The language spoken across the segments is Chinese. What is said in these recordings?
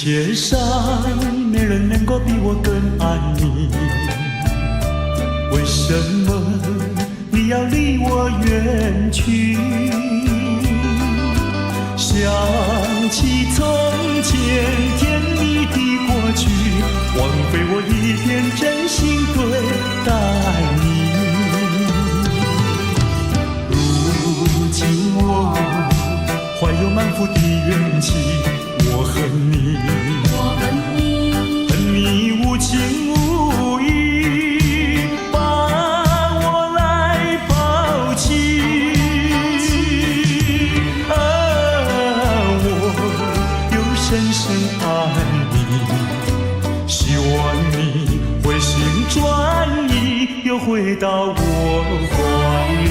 界上没人能够比我更爱你，为什么你要离我远去？想起从前甜蜜的过去，枉费我一片真心对待你。如今我怀有满腹的怨气，我恨你，恨你无情无义，把我来抛弃。我又深深爱你，希望你回心转意，又回到我怀里。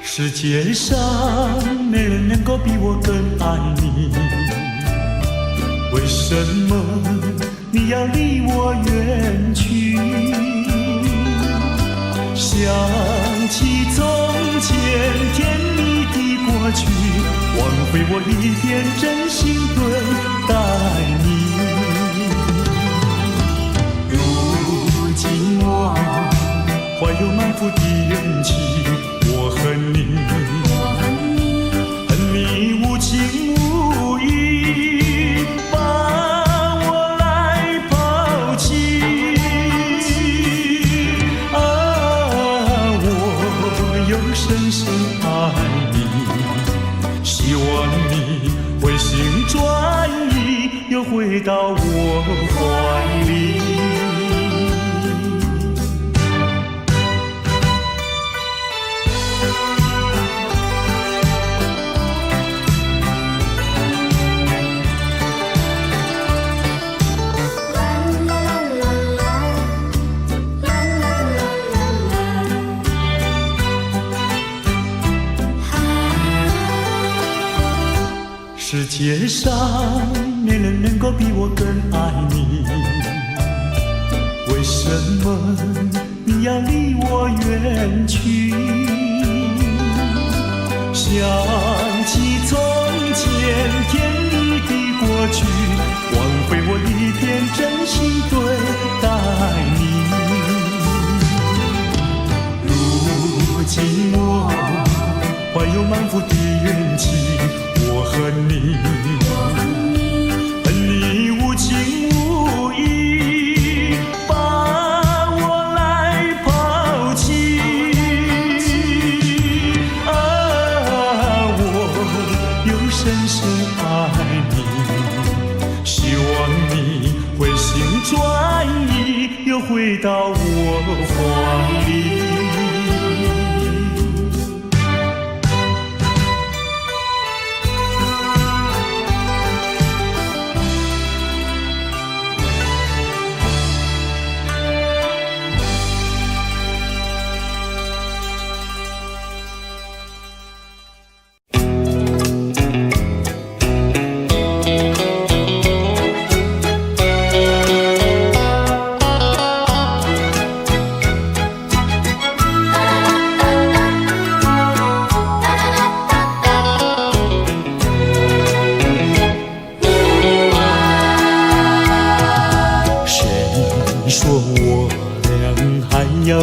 世界上没人能够比我更爱你，为什么你要离我远去？想起从前甜蜜的过去，枉费我一片真心对待你。如今我怀有满腹的怨气，我恨你，恨你无情无义，把我来抛弃。我又深深爱你，希望你回心转意，又回到我怀里。世界上没人能够比我更爱你，为什么你要离我远去？想起从前甜蜜的过去，枉费我一片真心对待你。如今我怀有满腹的怨气，我恨你，恨你无情无义，把我来抛弃。我又深深爱你，希望你回心转意，又回到我怀里。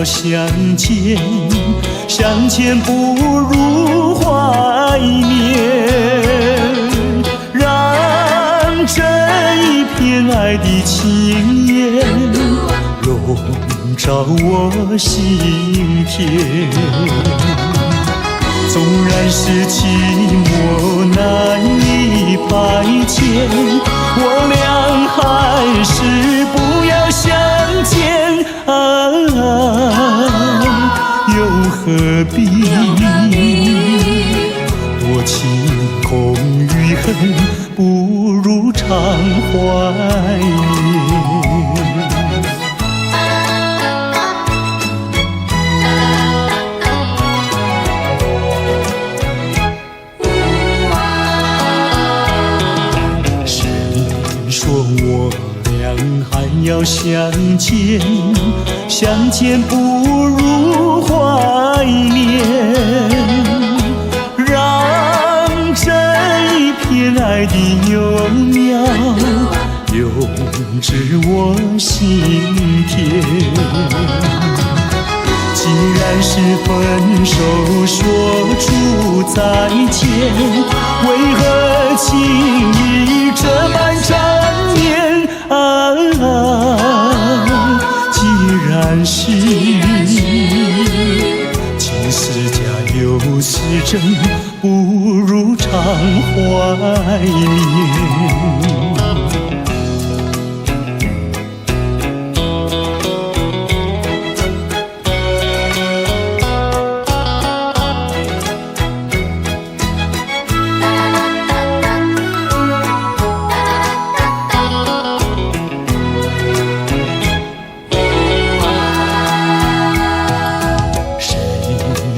相见，相见不如怀念，让这一片爱的情缘笼罩我心田。纵然是寂寞难以排遣，我俩还是不要相见。又何必多情空与恨，不如常怀念。谁说我俩还要要相见，相见不如怀念，让这一片爱的幼苗永植我心田。既然是分手说出再见，为何情意这般缠绵既然是情是假又是真，不如常怀念。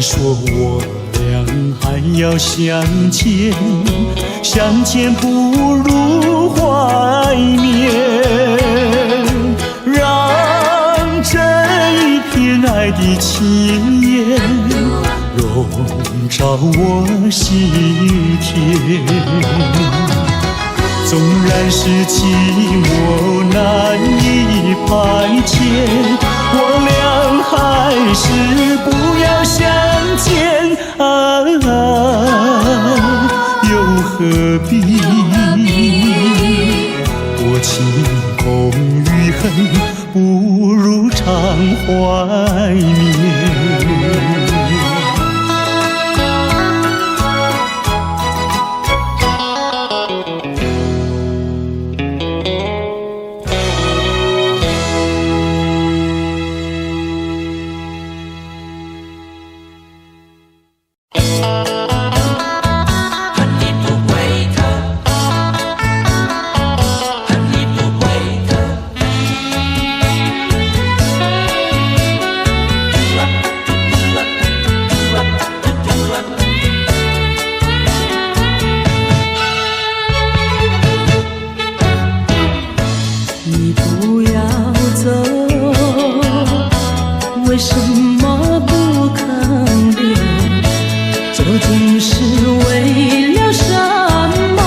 说我俩还要相见，相见不如怀念，让这一片爱的情缘笼罩我心田。纵然是寂寞难以排遣，我俩还是不要相见又何必多情空余恨，不如常怀念。你不要走，为什么不肯留？究竟是为了什么？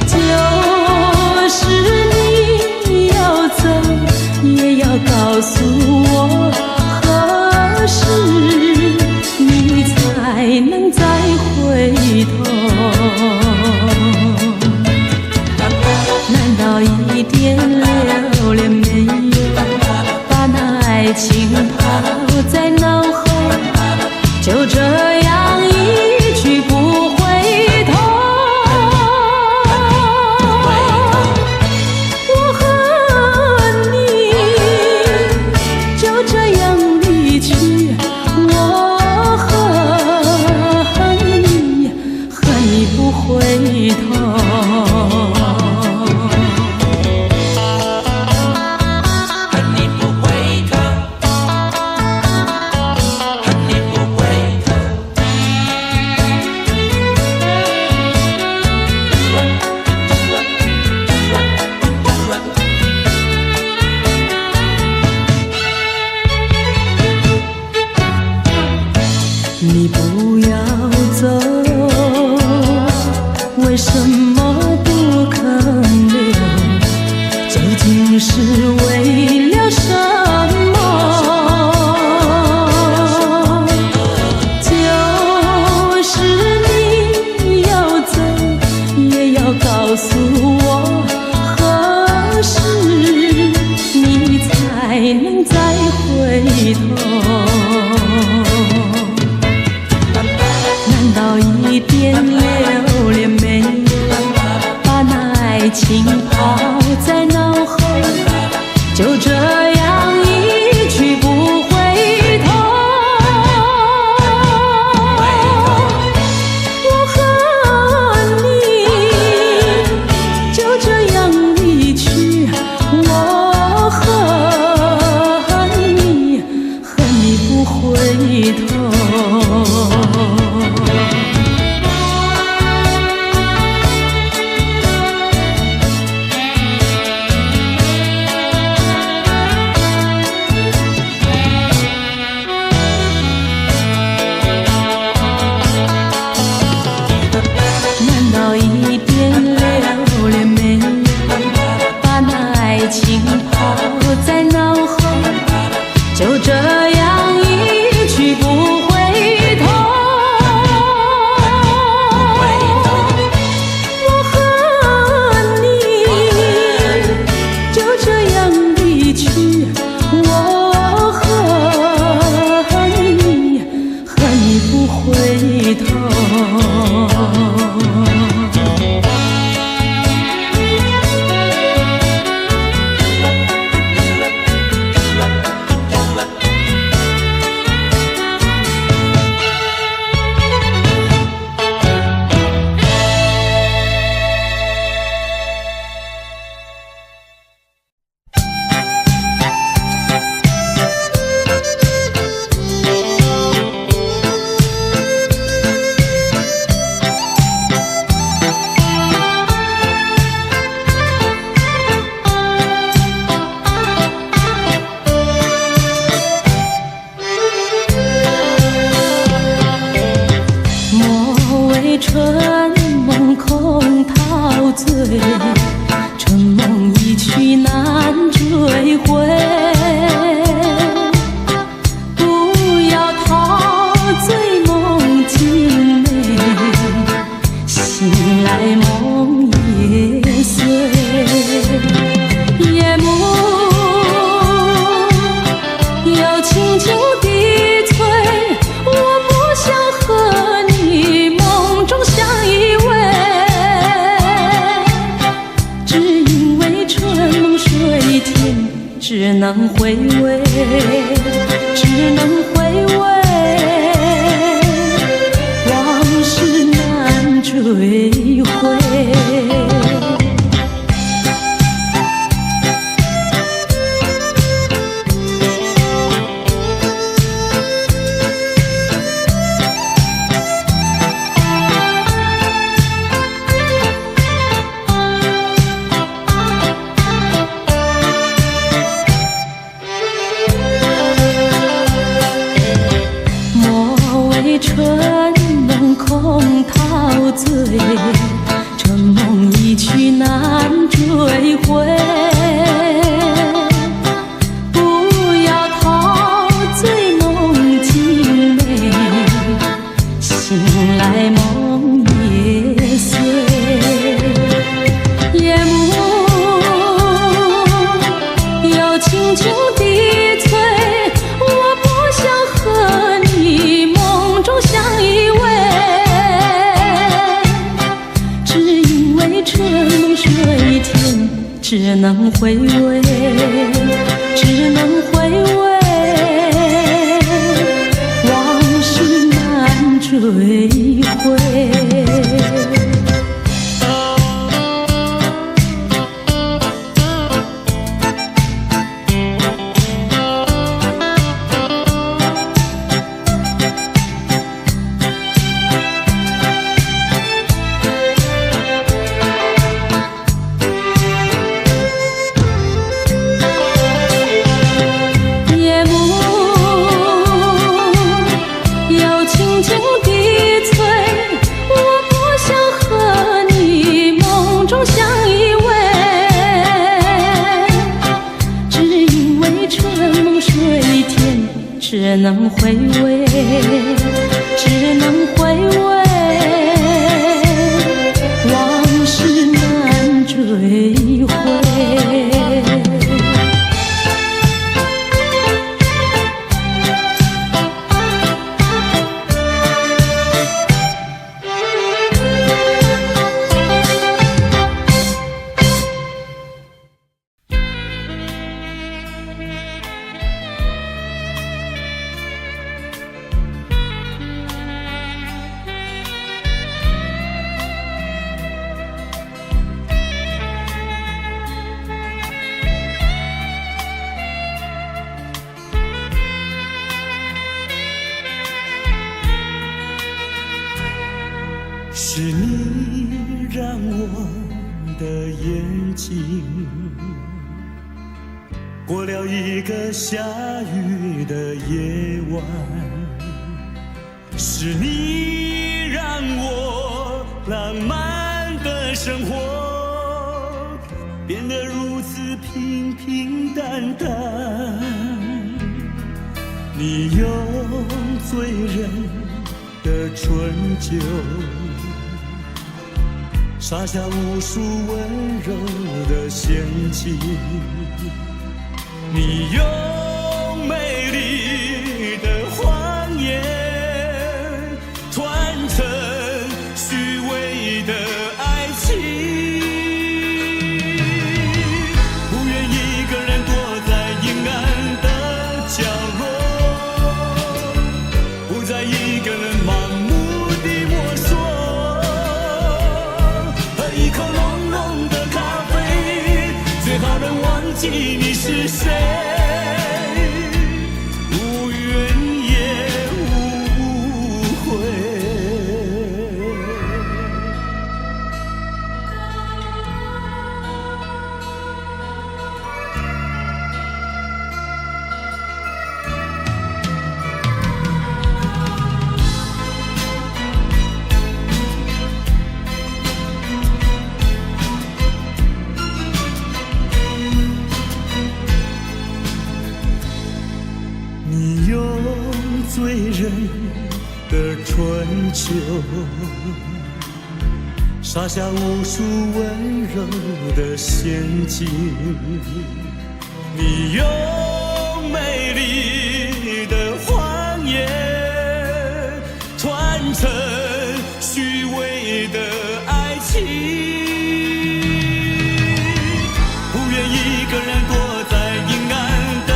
就是你要走，也要告诉我，何时你才能再回头？难道一点留恋没有，把那爱情抛在脑后，就这样一去不回头？我和你就这样离去，我恨你，恨你不回头。你不要走，为什么不肯留？究竟是为了什么？就是你要走，也要告诉我，何时你才能再回头？难道一点留恋没有，把那爱情抛在脑后，就这样一去不回头？我和你就这样离去，我恨你，恨你不回头。春梦空陶醉，春梦一去难追回。不要陶醉梦境美，醒来梦也碎。夜幕又轻轻低垂，我不想和你梦中相依偎，只因为春梦水天，只能回味，只能回味，往事难追回。只能回味，只能回味，往事难追回。是你让我的眼睛过了一个下雨的夜晚，是你让我浪漫的生活变得如此平平淡淡。你用醉人的春酒洒下无数温柔的陷阱，你用美丽的谎言团成虚伪的爱情，不愿一个人躲在阴暗的角落，不再一个人盲目地摸索，一口浓浓的咖啡，最好能忘记你是谁，无怨也无悔。你用醉人的春秋洒下无数温柔的陷阱，你用美丽的谎言团成虚伪的爱情，不愿一个人躲在阴暗的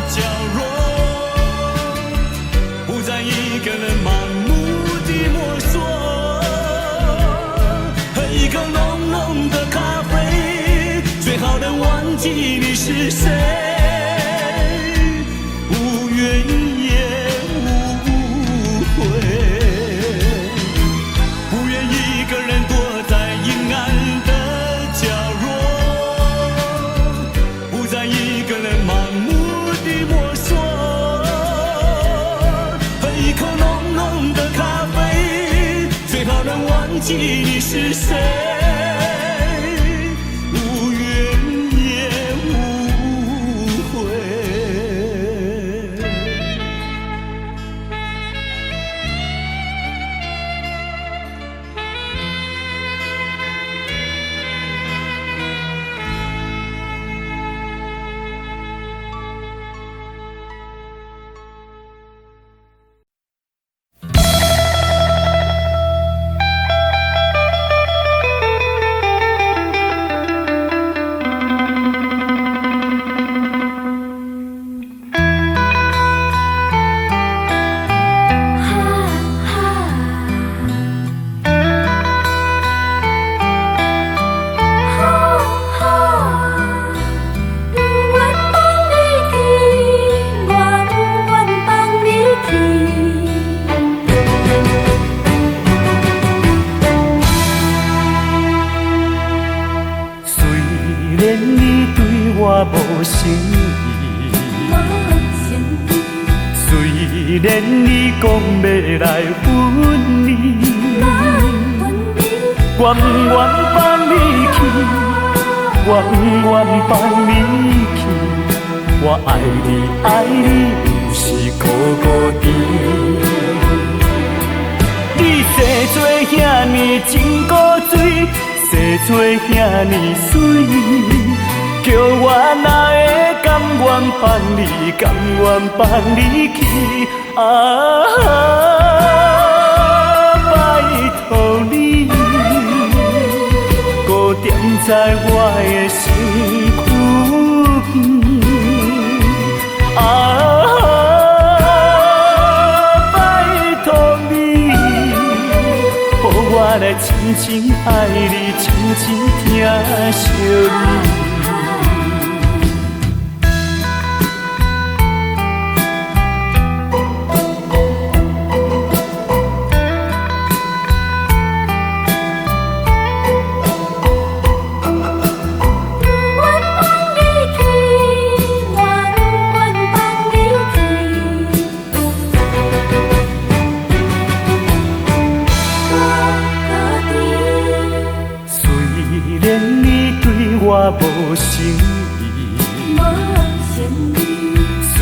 角落，不再一个人盲目地摸索，喝一口浓浓的咖啡，最好能忘记你是谁，无怨也无悔，不愿一个人躲在阴暗的角落，不再一个人盲目地摸索，喝一口浓浓的咖啡，最好能忘记你是谁，无怨也无悔。无诚意，虽然你讲要来分离，我不愿放你去，我不愿放你去，我爱你爱你，不是孤孤单。你生做遐尼真古锥，生做遐尼水。叫我哪会甘愿放你，甘愿放你去？拜托你，搁踮在我的身躯边。拜托你，予我来真真爱你，真真疼惜你。我无诚意，虽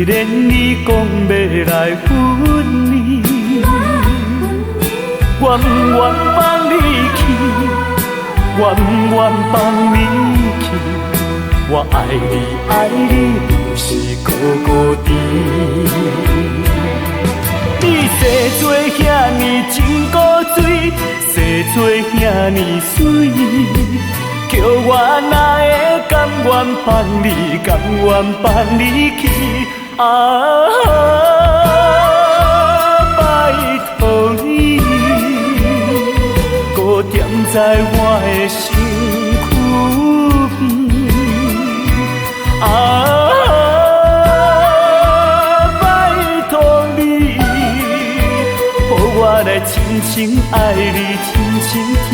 然你讲要来分离，我不愿放你去，我不愿放你去，我爱你爱你，不是孤孤单。你生做遐尼真古锥，生做遐尼水。叫我哪会甘愿放你，甘愿放你去？拜托你，搁踮在我的身躯边。拜托你，予我来真真爱你，真真疼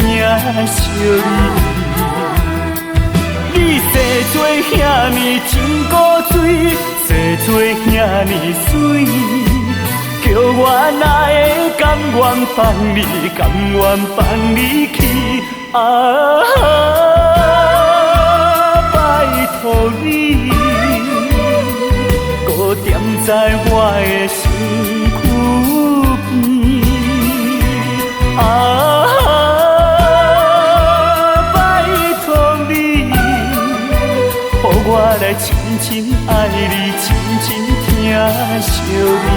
惜你。你生做遐尼真古锥，生做遐尼水，叫我哪会甘愿放你，甘愿放你去？拜托你，搁踮在我的身躯边。我来真真爱你，真真疼惜你。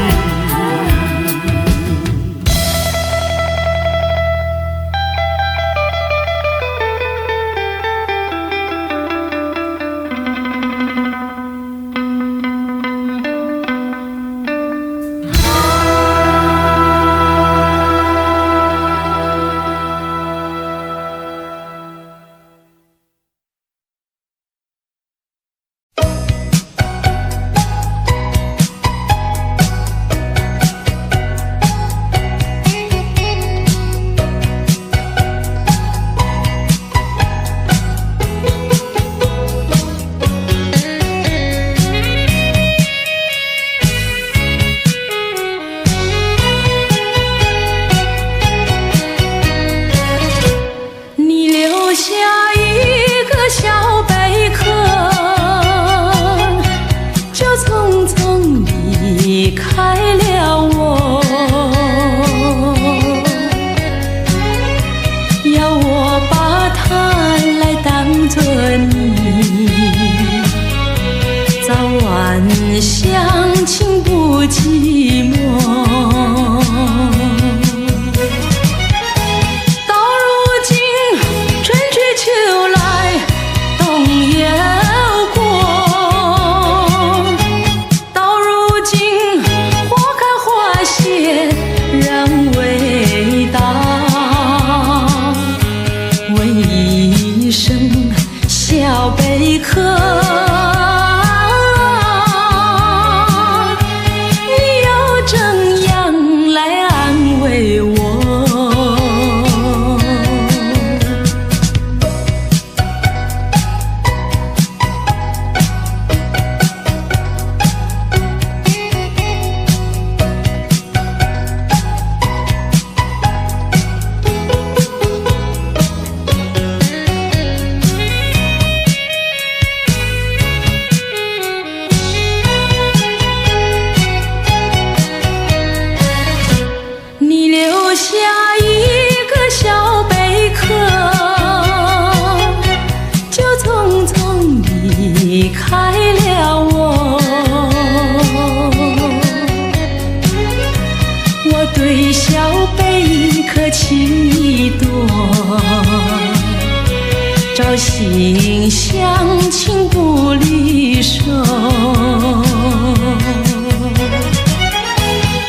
朝夕相亲不离手。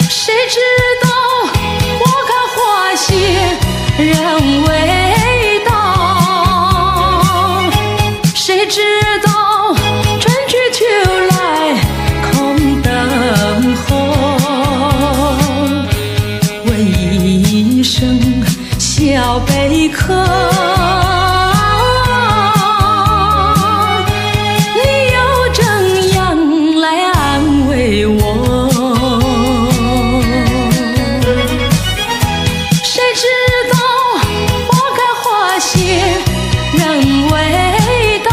谁知道花开花谢人未到，谁知道春去秋来空等候。问一声小贝壳，你又怎样来安慰我？谁知道花开花谢人未到，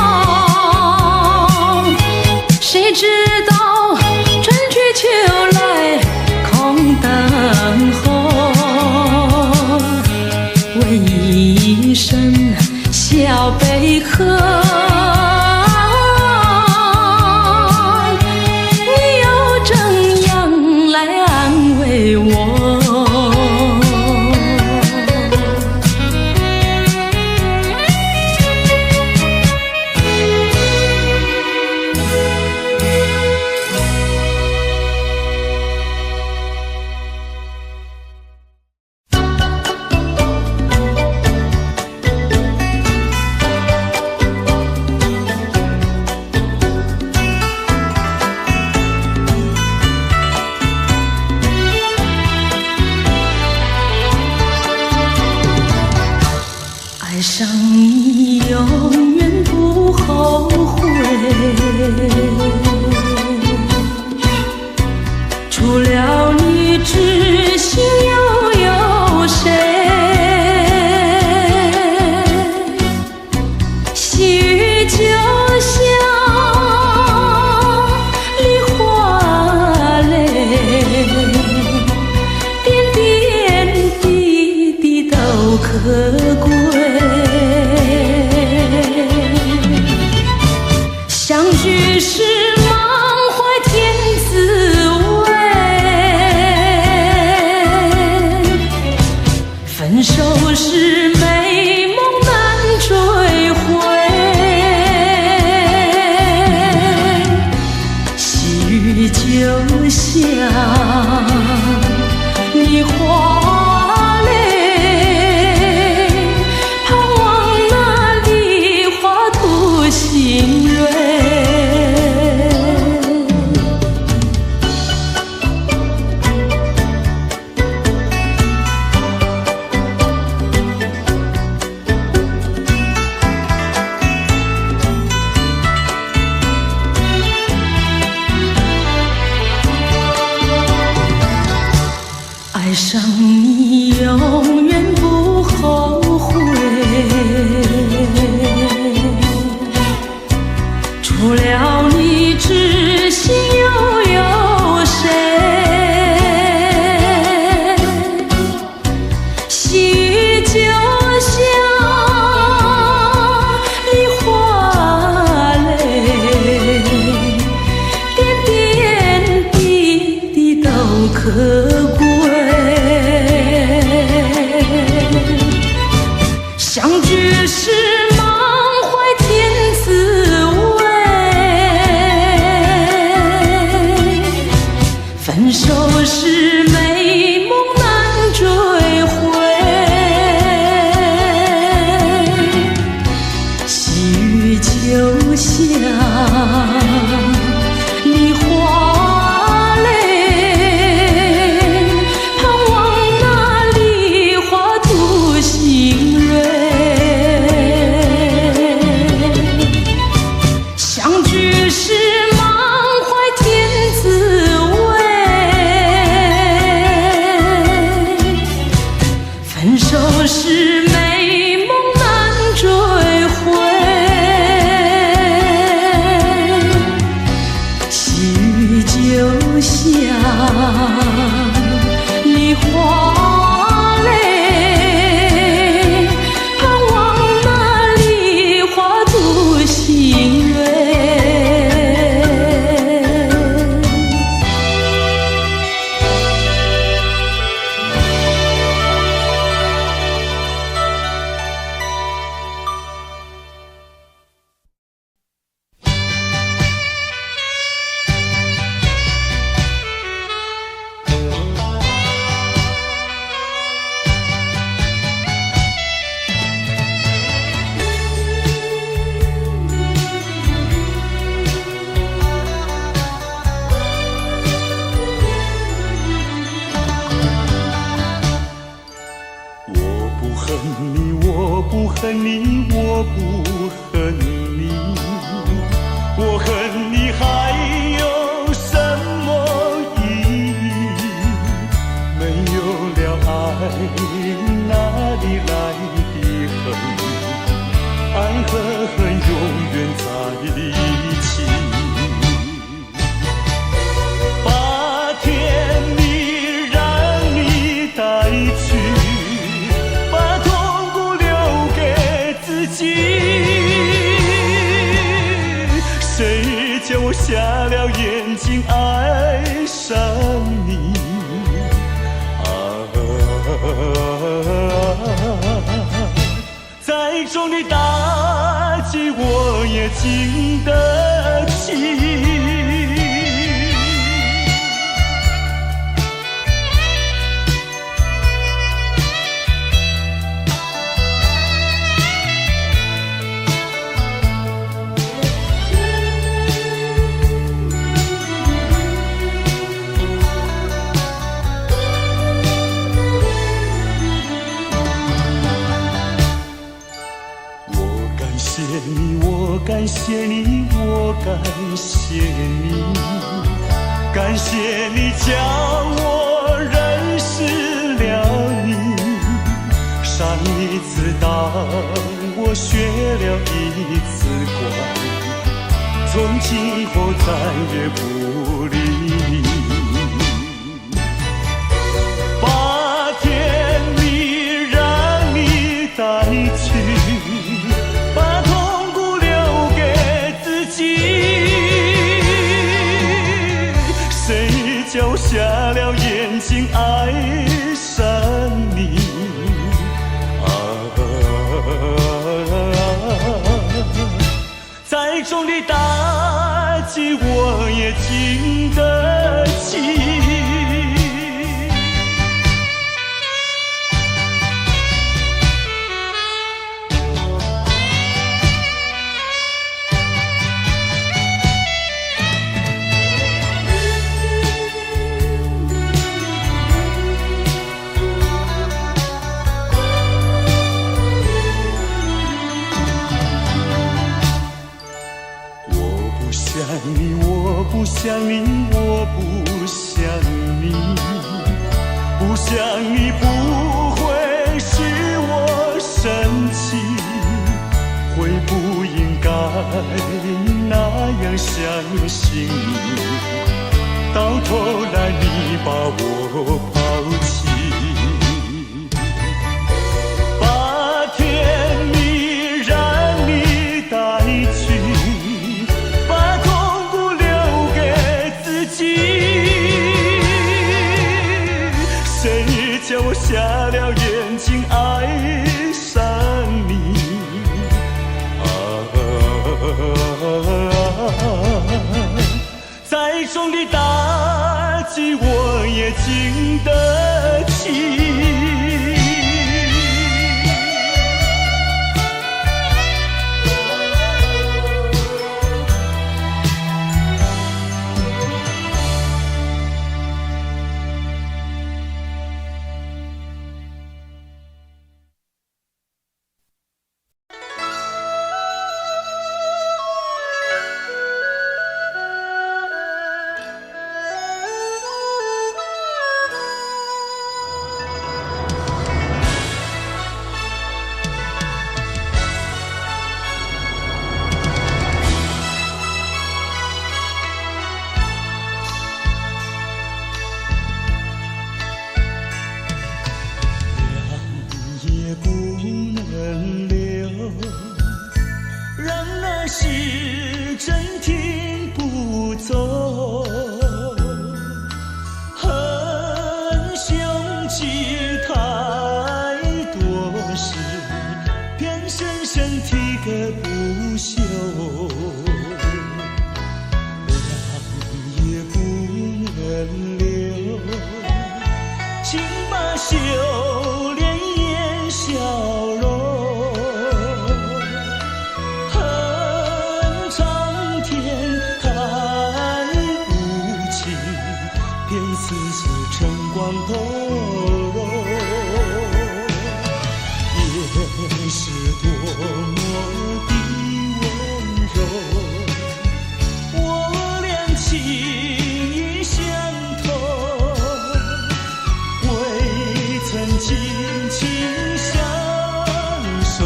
谁知道春去秋来空等候。问一声小贝壳，你又怎样来安慰我？爱上你永远不后悔，除了你知心又有谁？细雨就像梨花泪，点点滴滴都可贵。相聚时满怀甜滋味，分手时美梦难追回。细雨就像梨花泪，盼望那梨花吐新蕊。爱上你永远不后悔，除了你知心又有谁？细雨就像梨花泪，点点滴滴都可贵。相聚时满怀甜滋味，分手时美梦难追回。细雨就像梨花泪，盼望那梨花吐新蕊。相聚时满怀甜滋味，分手时美梦难追回。细雨就像梨花泪，盼望那梨花吐新蕊。你，我不恨你，我不恨你，我恨你还有什么意义？没有了爱，哪里来的恨？爱和恨永远在一起。把甜蜜让你带去，把痛苦留给自己。谁叫我瞎了眼睛爱上你？再重的打击我也经得起。感谢你，我感谢你，感谢你叫我认识了你。上一次当我学了一次乖，从今后再也不理你。把甜蜜让你带去，叫瞎了眼睛爱上你。再重的打击我也经得起。我不想你，我不想你，不想你不会使我生气，会不应该那样相信你，到头来你把我抛弃。把甜蜜让你带去，叫我瞎了眼睛爱上你。再重的打击我也经得起。时针停不走，恨凶起太多事，偏生身体个不休，凉也不能留，请把修炼眼笑容。光透肉，也是多么的温柔，我俩情意相投，未曾紧紧相守，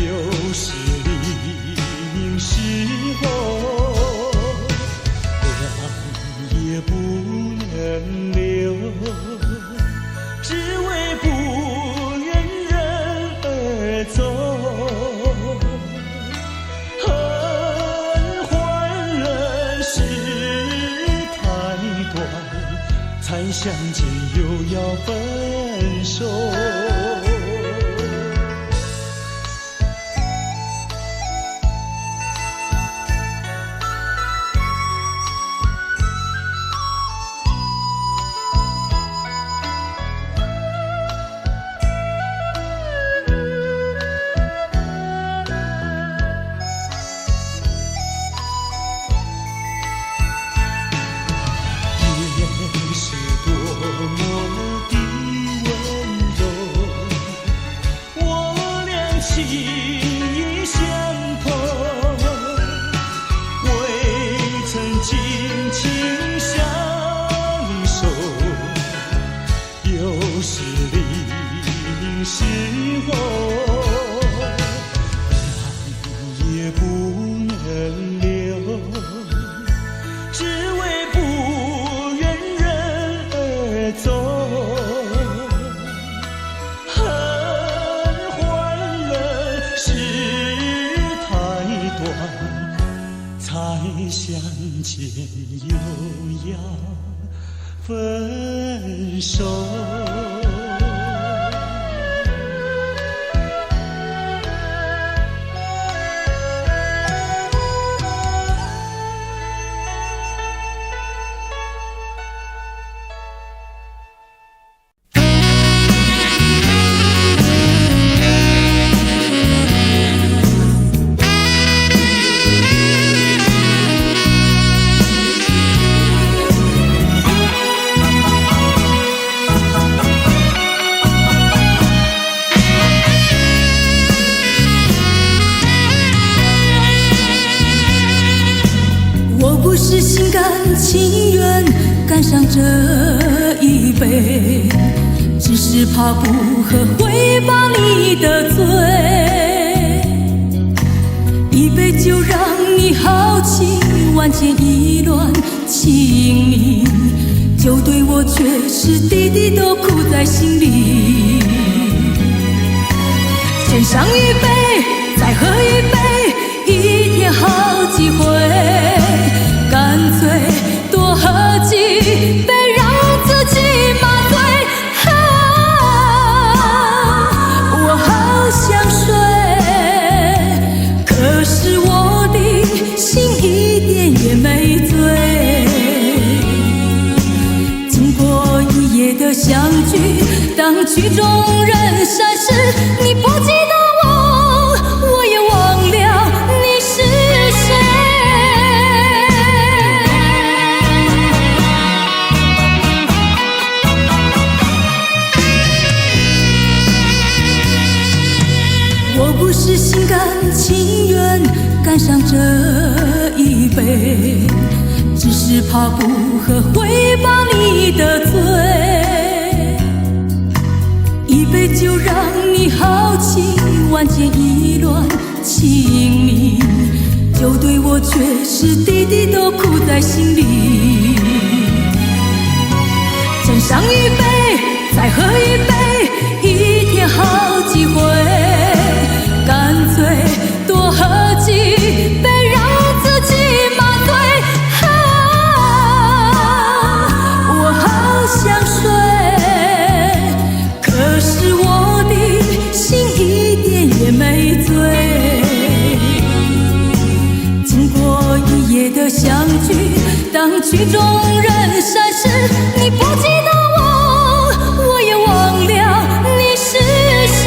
有时黎明时候，两也不能留，只为不愿人而走。恨换了时太短，才相见又要分手。是多么的温柔，我俩情意相投，未曾紧紧相守，有时黎明时候，两也不能留，只为不走，恨换了时太短，才相见又要分手。不是心甘情愿干上这一杯，只是怕不喝会把你得罪。一杯酒让你豪气万千意乱情迷，酒对我却是滴滴都苦在心里。先上一杯，再喝一杯，一天好几回。干脆多喝几杯，让自己麻醉。我好想睡，可是我的心一点也没醉。经过一夜的相聚，当曲终人散时，你不记得我，我也忘了你是谁。我不是心甘情愿干上这一杯，只是怕不喝会把你得罪。一杯酒让你豪气万千意乱情迷，酒对我却是滴滴都苦在心里。先上一杯，再喝一杯，一天好几回。干脆多喝几杯，让自己麻醉。我好想睡，可是我的心一点也没醉。经过一夜的相聚，当曲终人散时，你不记得我，我也忘了你是谁。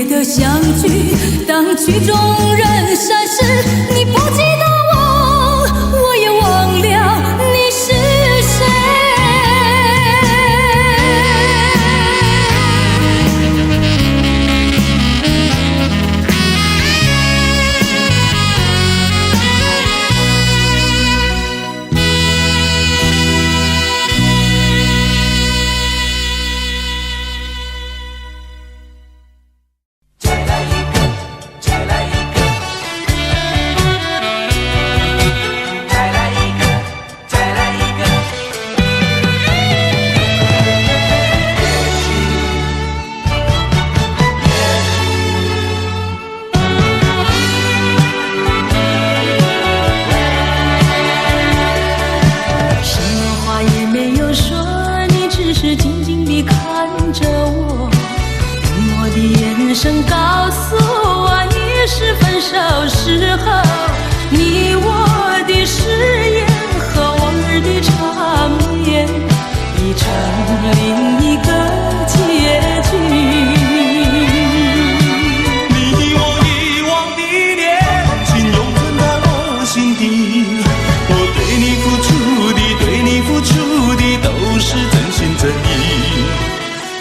的相聚，当曲终人散时，你不记得我，我也忘了你是谁。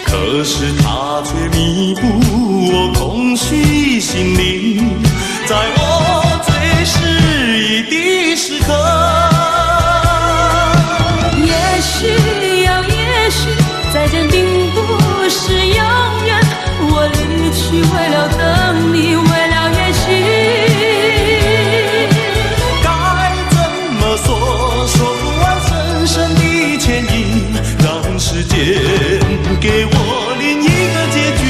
可是它却弥补我空虚心灵，在我最失意的时刻。也许呀，也许再见并不是永远，我离去为了等你，为了也许。该怎么说，说不完深深的歉意，让时间给我另一个结局。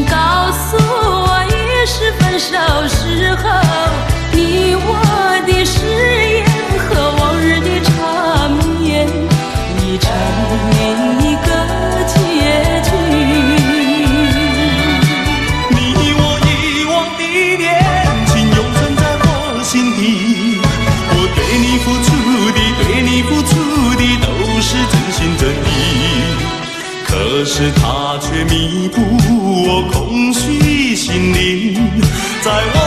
告诉我，已是分手时候，你我的誓言和往日的缠绵，已成另一个结局。你我遗忘的恋情，永存在我心底。我对你付出的，对你付出的，都是真心真意。可是它却弥补我空虚心灵，在我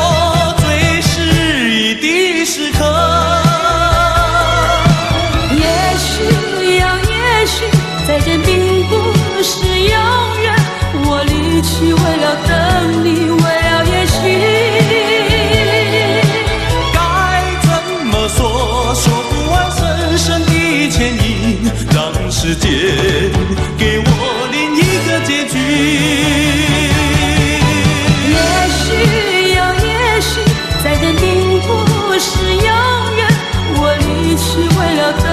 最失意的时刻。也许呀，也许再见并不是永远，我离去为了等你，为了也许。该怎么说，说不完深深的歉意，让时间给我另一个结局。也许呀，也许再见并不是永远，我离去为了等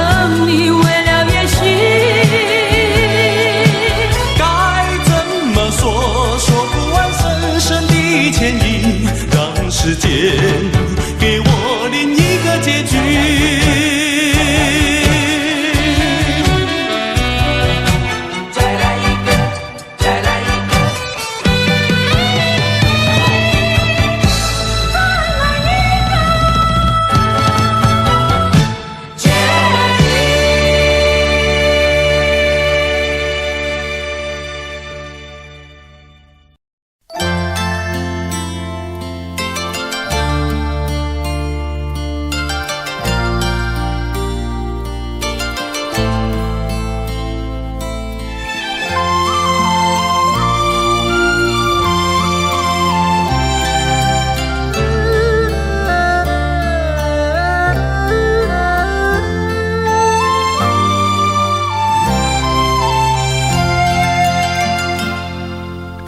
你，为了也许。该怎么说，说不完深深的歉意，让时间给我另一个结局。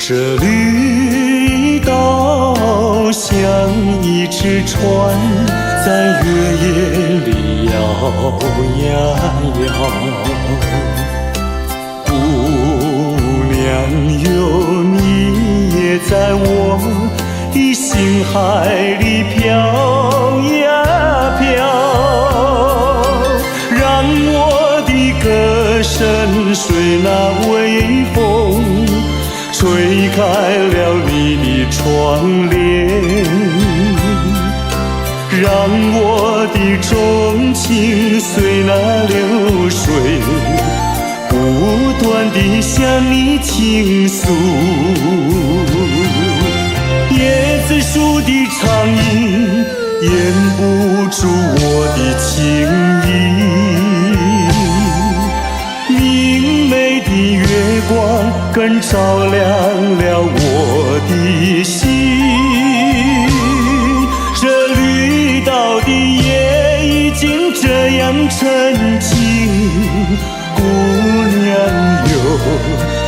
这绿岛像一只船，在月夜里摇呀摇，姑娘有心海里飘呀飘，让我的歌声随那微风吹开了你的窗帘，让我的钟情随那流水不断地向你倾诉。叶子树的长影掩不住我的情意，明媚的月光更照亮了我的心。这绿岛的夜已经这样沉静，姑娘哟，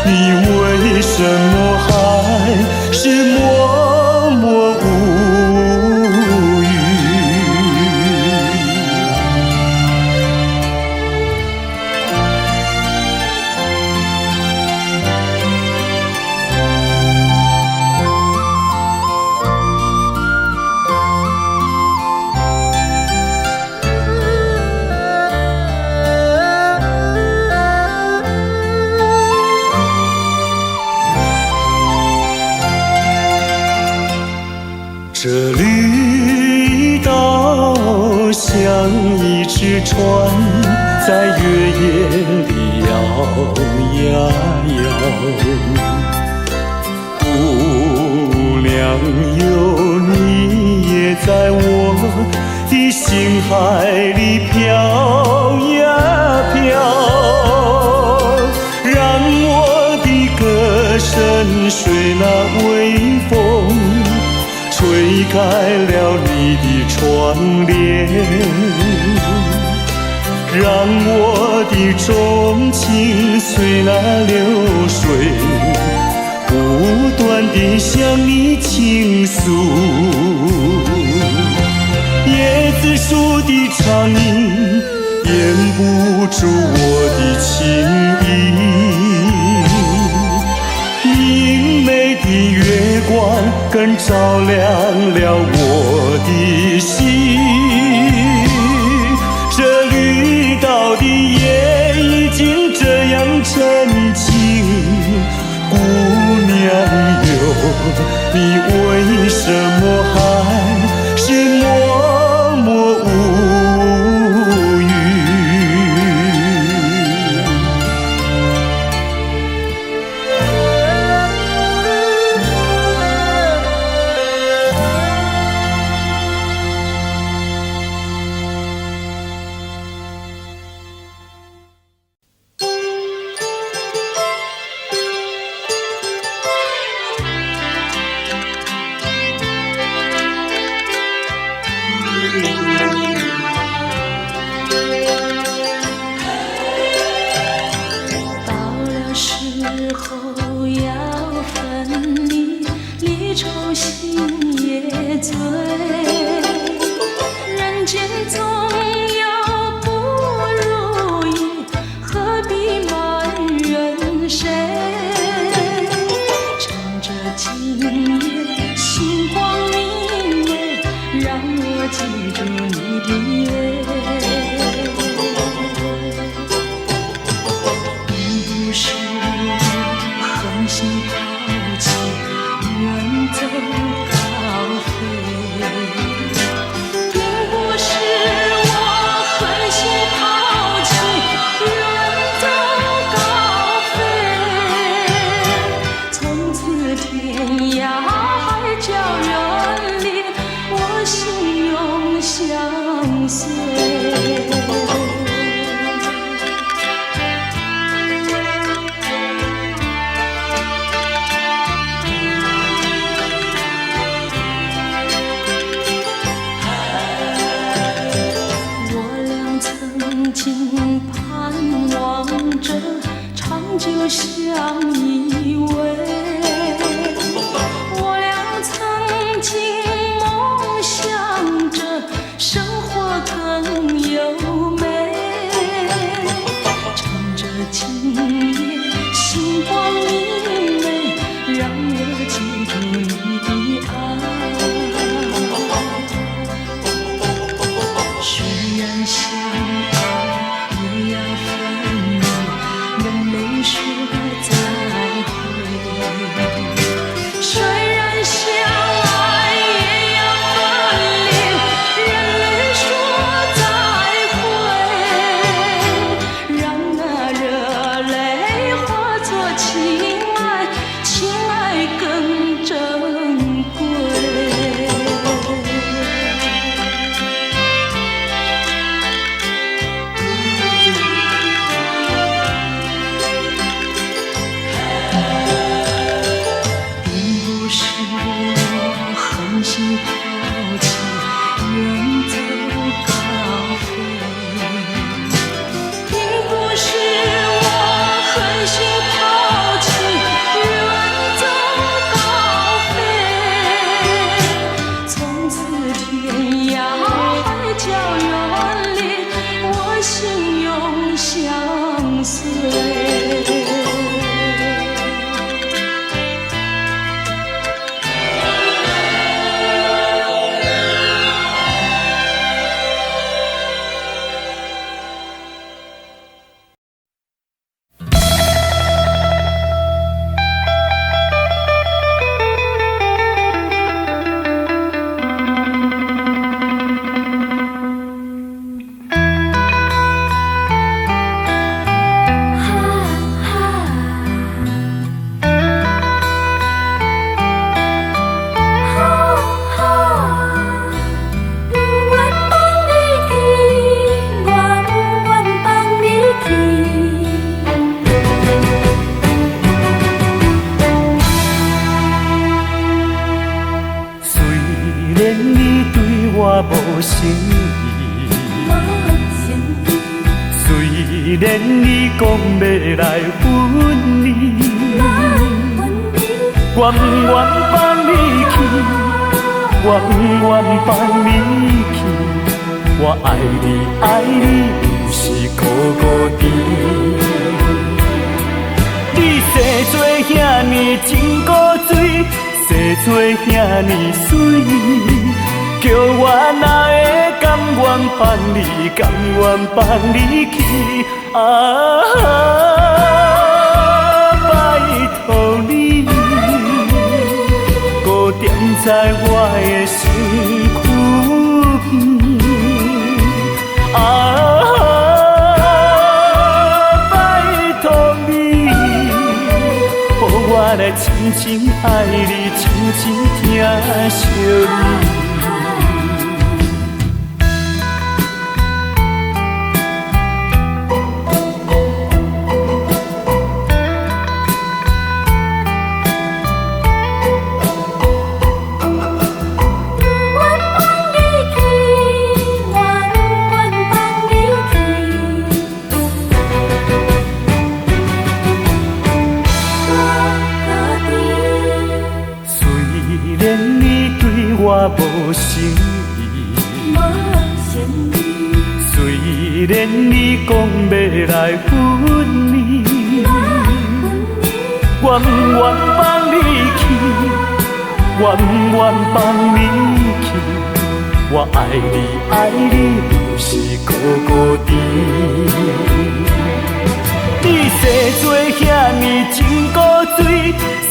你为什么还是默默无语？这绿岛像一只船，在月夜里摇呀摇。姑娘哟，你也在我的心海里飘呀飘，让我的歌声随那微风吹开了你的窗帘，让我的钟情随那流水不断地向你倾诉。叶子树的长影掩不住我的情意，明媚的月光更照亮了我的心。这绿岛的夜已经这样沉静，姑娘哟，你为什么还是默默无语？就相依偎，我我无诚意。虽然你讲要来分离，我不愿放你去，我不愿放你去。我爱你，爱你，有时孤孤单。你生做遐尼真古锥，生做遐尼水，叫我哪会甘愿放你，甘愿放你去？拜托你，搁踮在我的身躯边。拜托你，予我来深深爱你，深深疼惜你。我无诚意，虽然你讲要来分离，我不愿放你去，我不愿放你去。我爱你，爱你，有时孤孤单。你生做遐尼真古锥，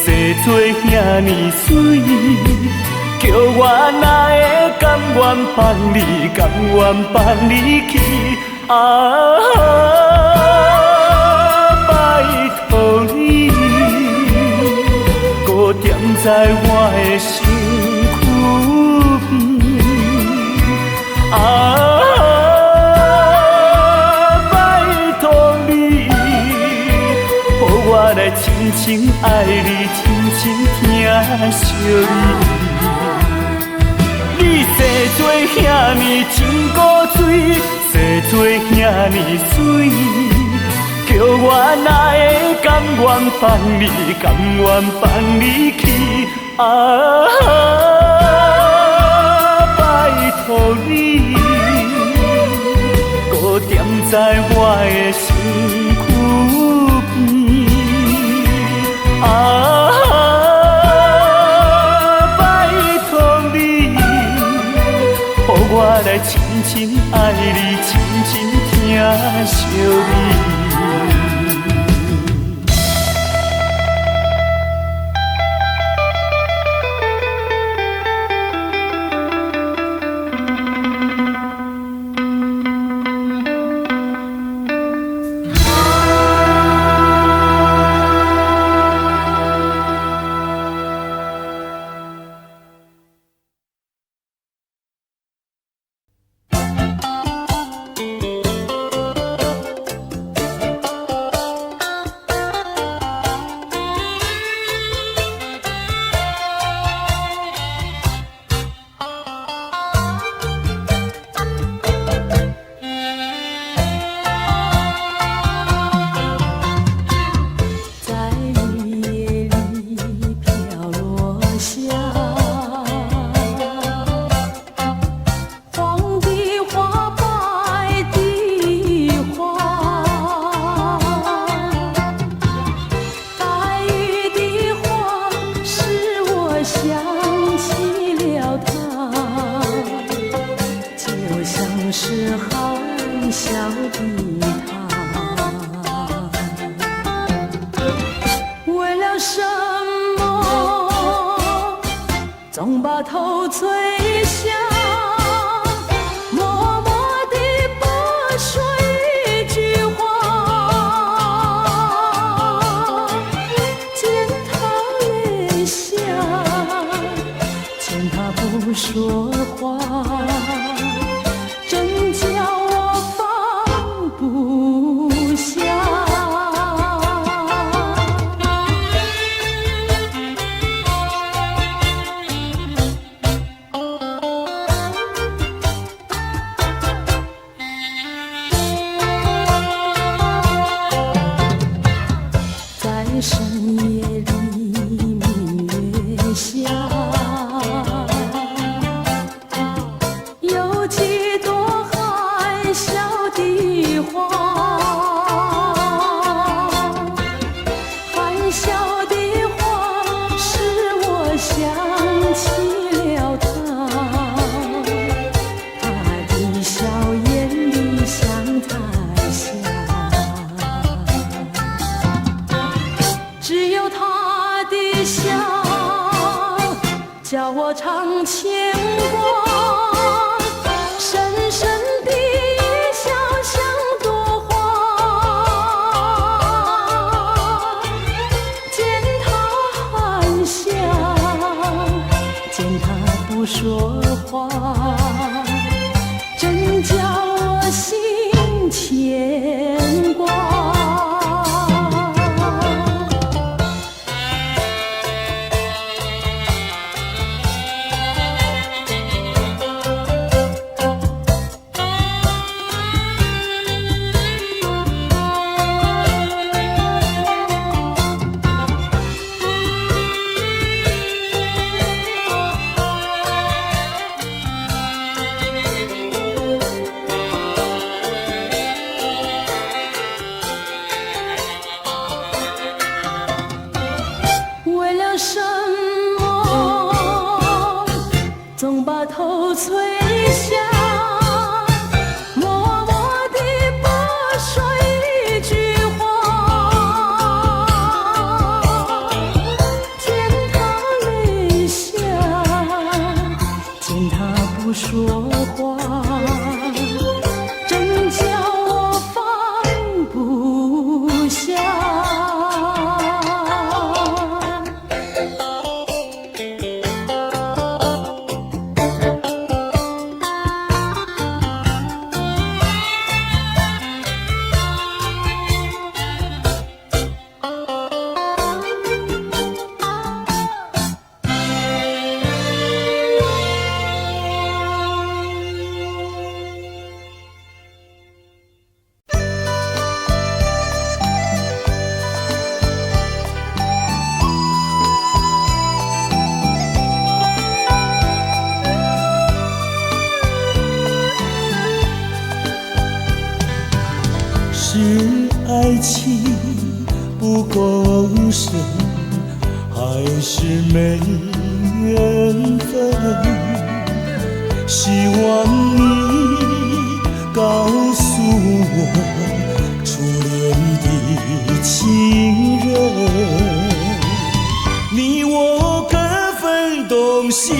生做遐尼水。叫我哪会甘愿放你，甘愿放你去？拜托你，搁踮在我的身躯边。拜托你，予我来深深爱你，深深疼惜你。你生做遐尼真古锥，生做遐尼水，叫我哪会甘愿放你，甘愿放你去？拜托你，搁踮在我的身躯边。我来深深爱你，深深疼惜你。总把头垂下，默默地不说一句话，见他泪下，见他不说话，真叫我放不下。夜里明月下，有几朵含笑的花，含笑的花使我想起了他，他的笑眼里像彩霞，只有他的笑叫我常牵挂，深深的一笑像朵花，见他含笑，见他不说话，真叫我心牵挂。为了什么总把头垂下，默默地不说一句话，见他泪下，见他不说话，真叫我放不下。是爱情不够深，还是没缘分？希望你告诉我，初恋的情人，你我各分东西，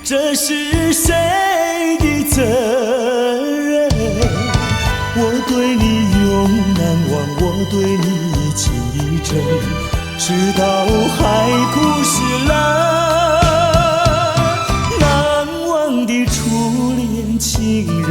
这是谁的责任？我对你永难忘，我对你情意真，直到海枯石烂，难忘的初恋情人。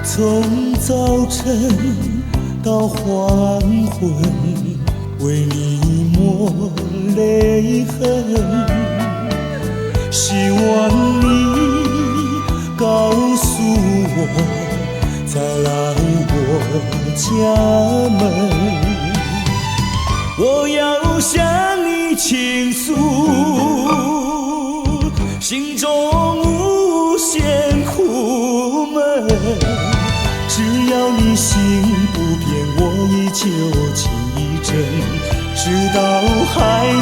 从早晨到黄昏，为你抹泪痕，希望你告诉我，再来我家门，我要向你倾诉心中无限苦闷，只要你心不变，我依旧情意真，直到海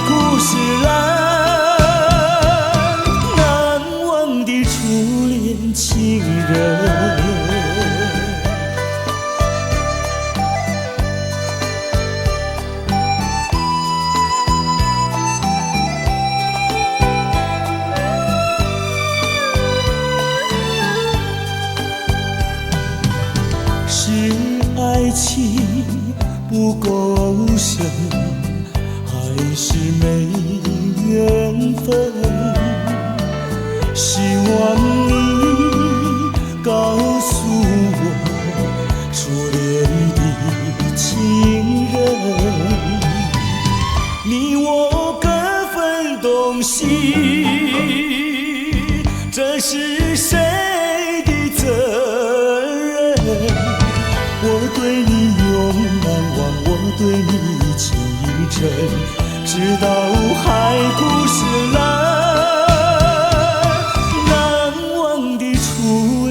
枯石烂，难忘的初恋情人。是爱情不够深，还是没缘分？希望你告诉我，初恋的情人，你我各分东用心，这是谁的责任？我对你永难忘，我对你情真，直到海枯石烂，难忘的初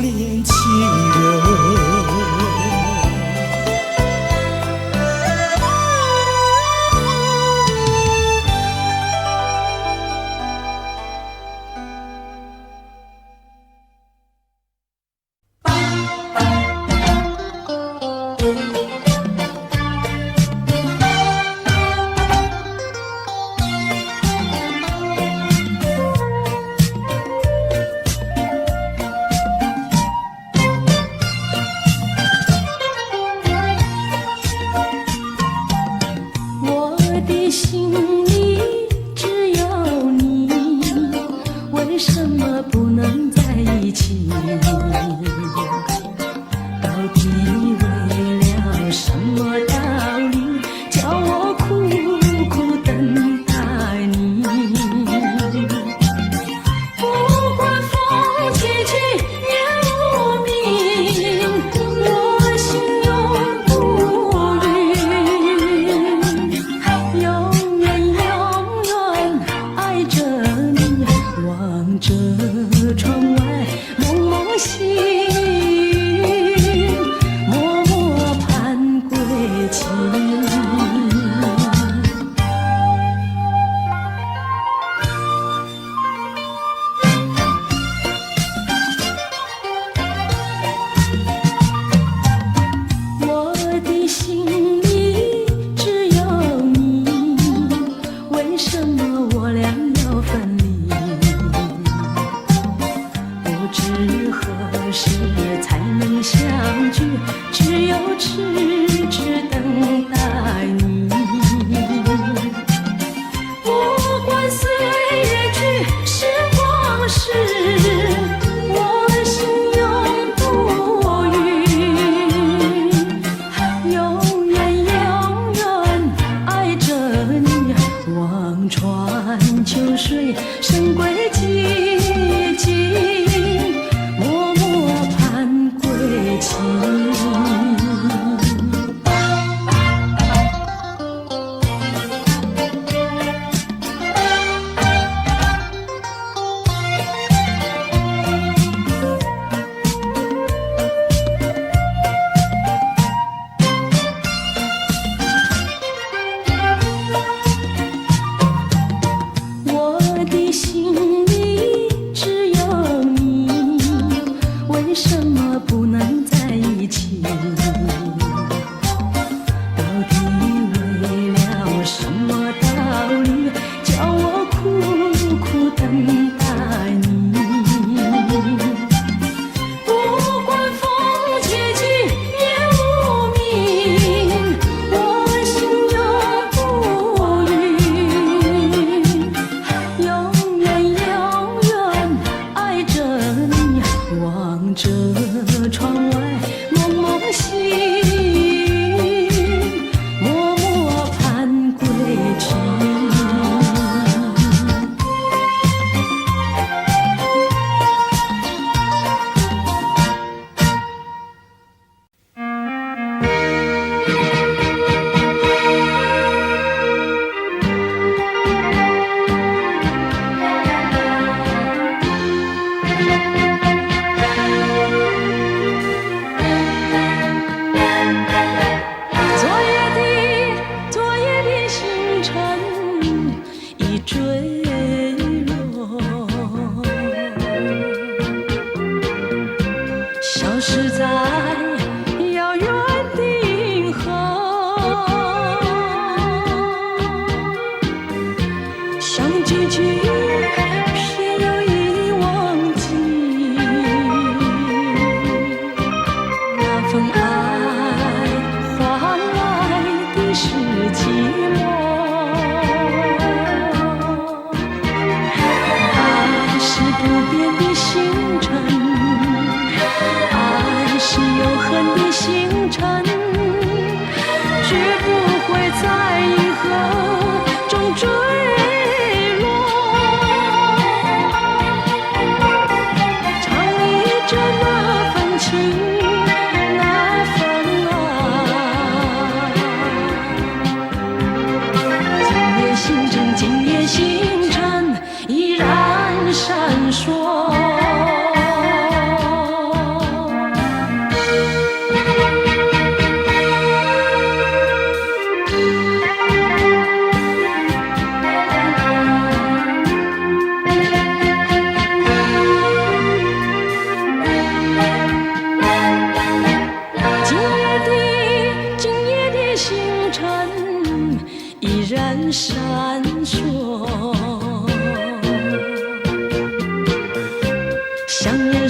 恋情人。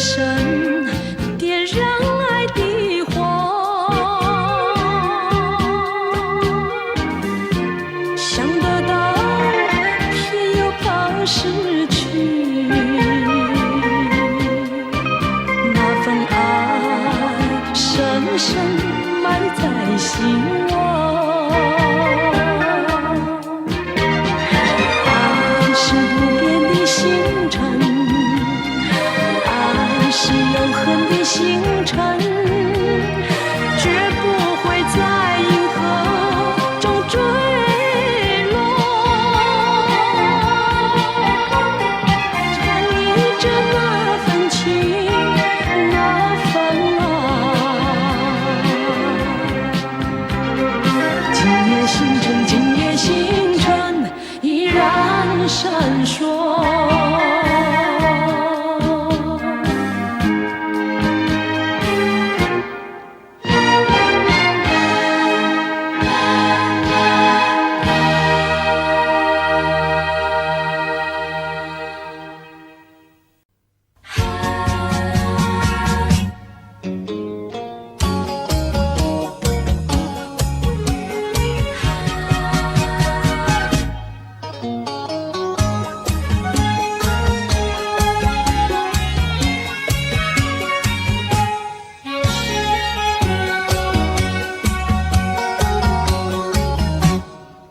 深，点燃爱的火。想得到，偏又怕失去。那份爱，深深埋在心窝。爱是不变的星辰。是永恒的星辰，绝不会在银河中坠落。传递着那份情，那份爱。今夜星辰，今夜星辰依然闪烁。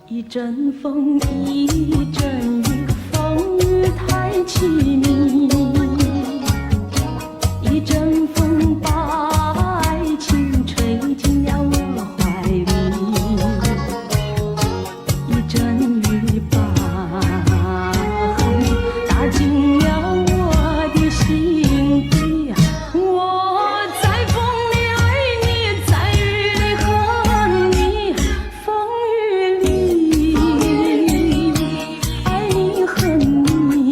一阵风，一阵雨，风雨太凄迷。一阵风把爱情吹进了我怀里，一阵雨把恨打进了我的心底。我在风里爱你，在雨里恨你，风雨里爱你恨你。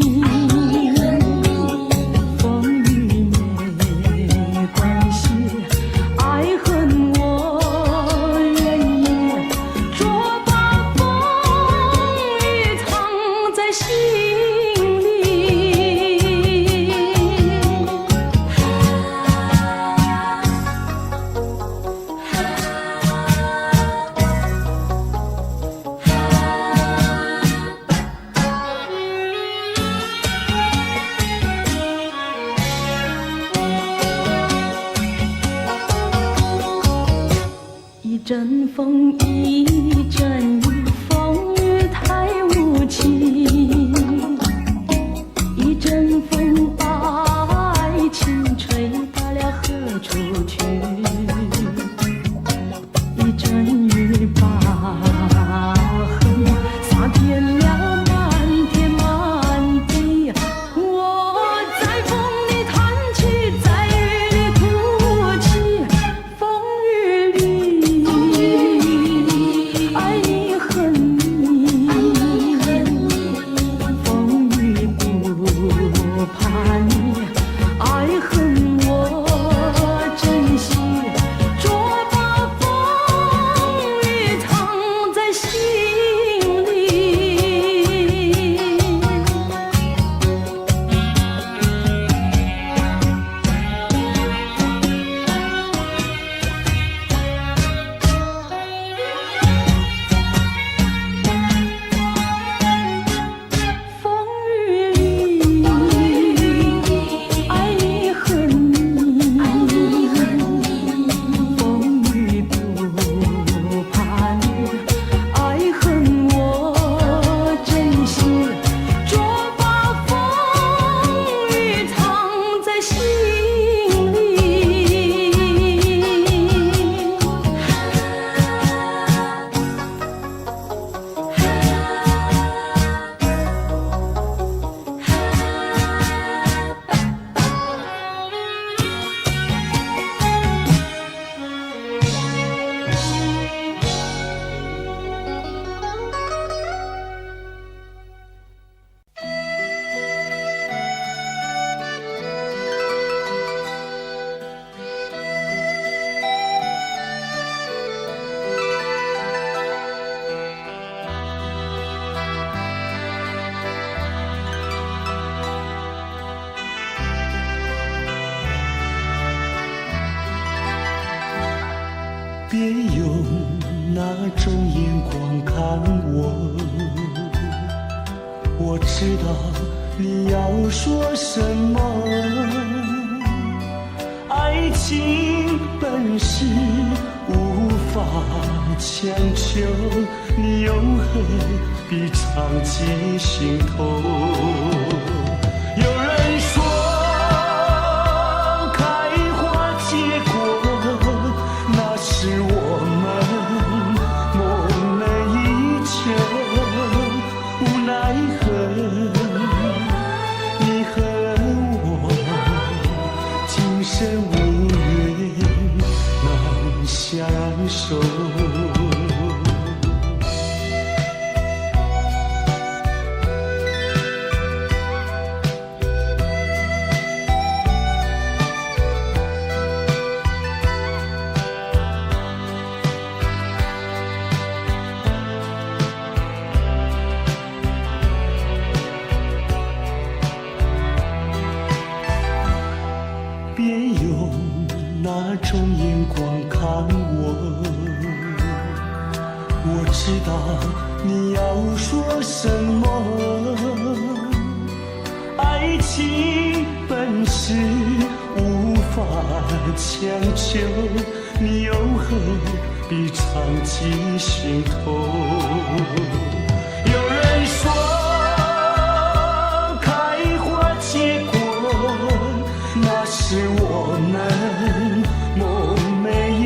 别用那种眼光看我，我知道你要说什么。爱情本是无法强求，你又何必藏进心头？有人说开花结果，那是我们梦寐以求，无奈何你和我今生无缘难相守。别用那种眼光看我，我知道你要说什么。爱情本是无法强求，你又何必藏进心头？有人说开花结果，那是我们梦寐以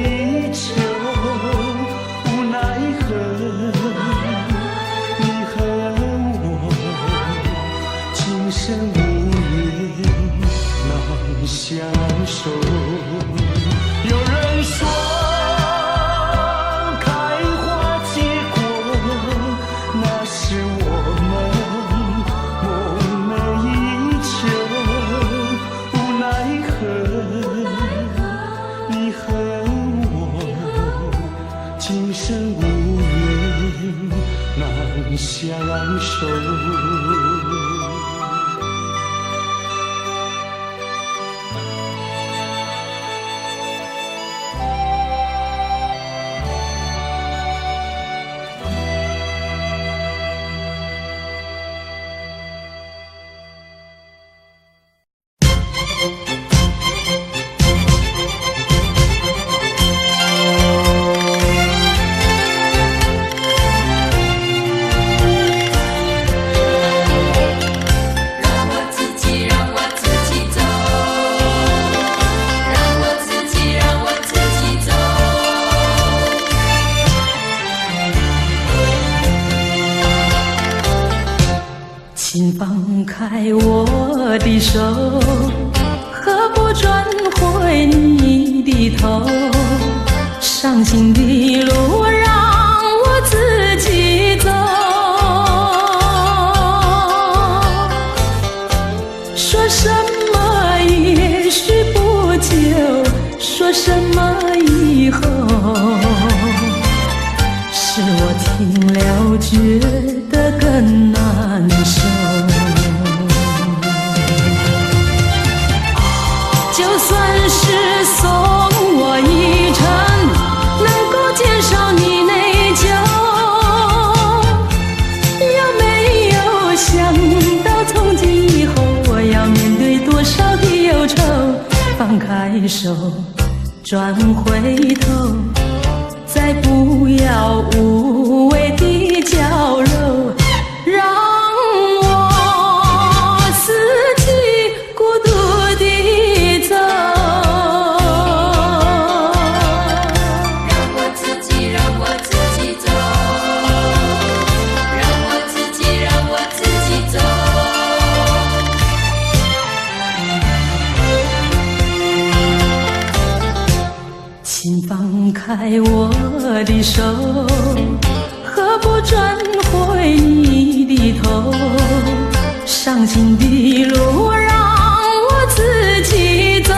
求，无奈何你和我今生无缘难相守。有人说开花结果，那是我们梦寐以求，无奈何你和我今生无缘难相守。请放开我的手，何不转回你的头？伤心的路让我自己走。说什么也许不久，说什么以后，是我听了觉得更难受。就算是送我一程，能够减少你内疚，有没有想到从今以后我要面对多少的忧愁？放开手，转回头，再不要无谓的娇柔，让我自己孤独地走。让我自己走，让我自己走。请放开我的手，何不转回你的头？伤心的路让我自己走。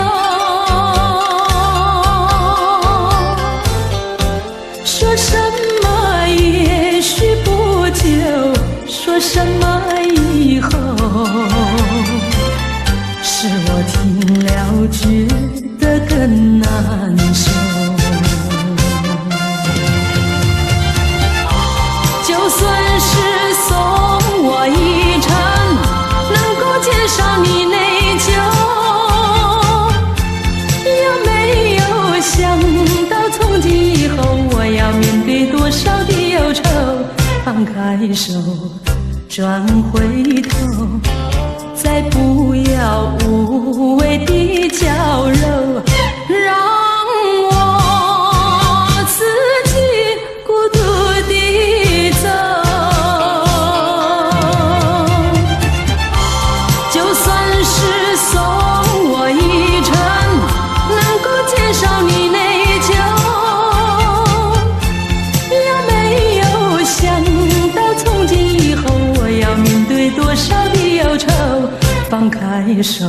说什么也许不久，说什么以后，是我听了觉得更难受。放开手，转回头，再不要无谓的娇柔，让我自己孤独地走。就算是送我一程，能够减少你内疚，也没有想到从今以后我要面对多少的忧愁。放开手，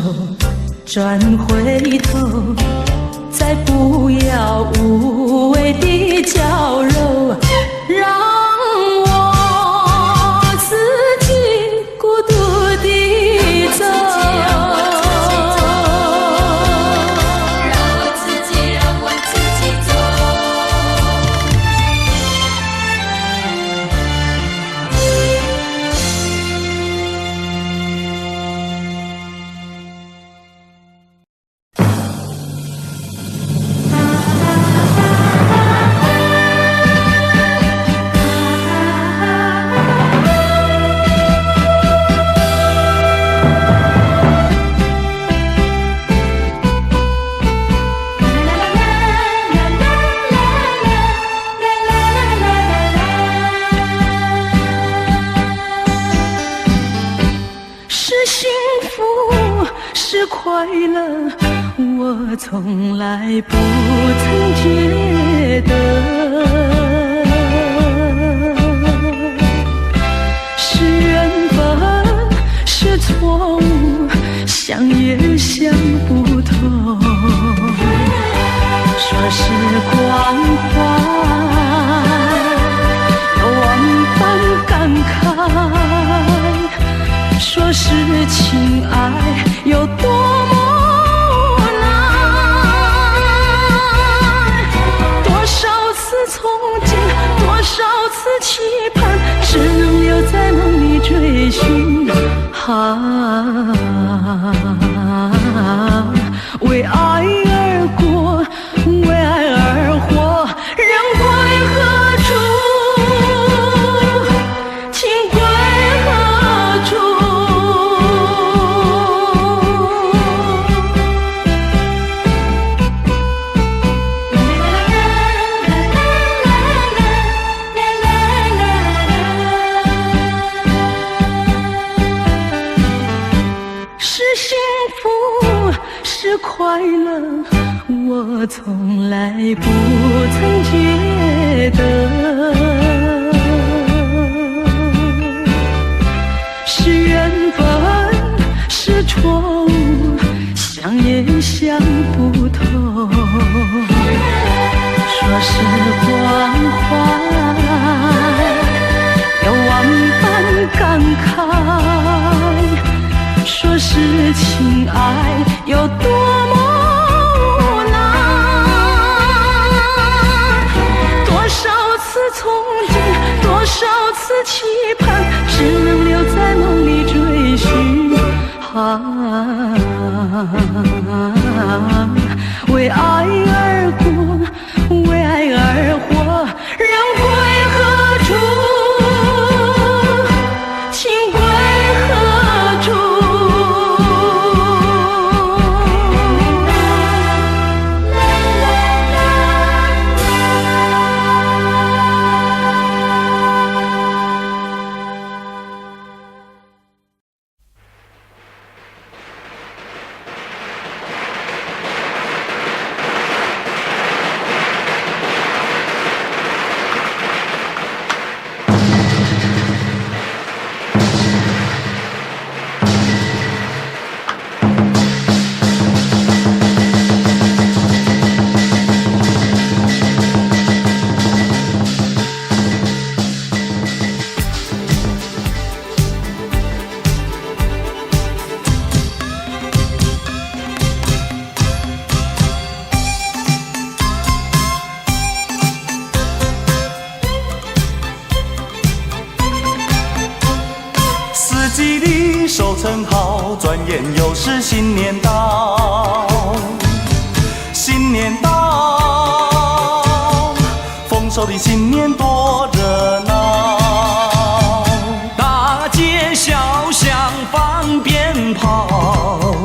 转回头，再不要无谓的娇柔，让我自己孤独地走。让我自己走。快乐，我从来不曾觉得是缘分，是错误，想也想不透。说是关怀，有万般感慨；说是情爱，有多么难。多少次憧憬，多少次期盼，只能留在梦里追寻。为爱而过，为爱而活，人归何处？情归何处？是幸福，是快乐，我从来不曾觉得是缘分，是错误，想也想不透。说是关怀，有万般感慨；说是情爱，有多么难。多少次憧憬，多少次期盼，只能留在梦里追寻。为爱而过，为爱而活，人归何处？情归何处？四季里收成好，转眼又是新年到。新年到，丰收的新年多热闹。跑。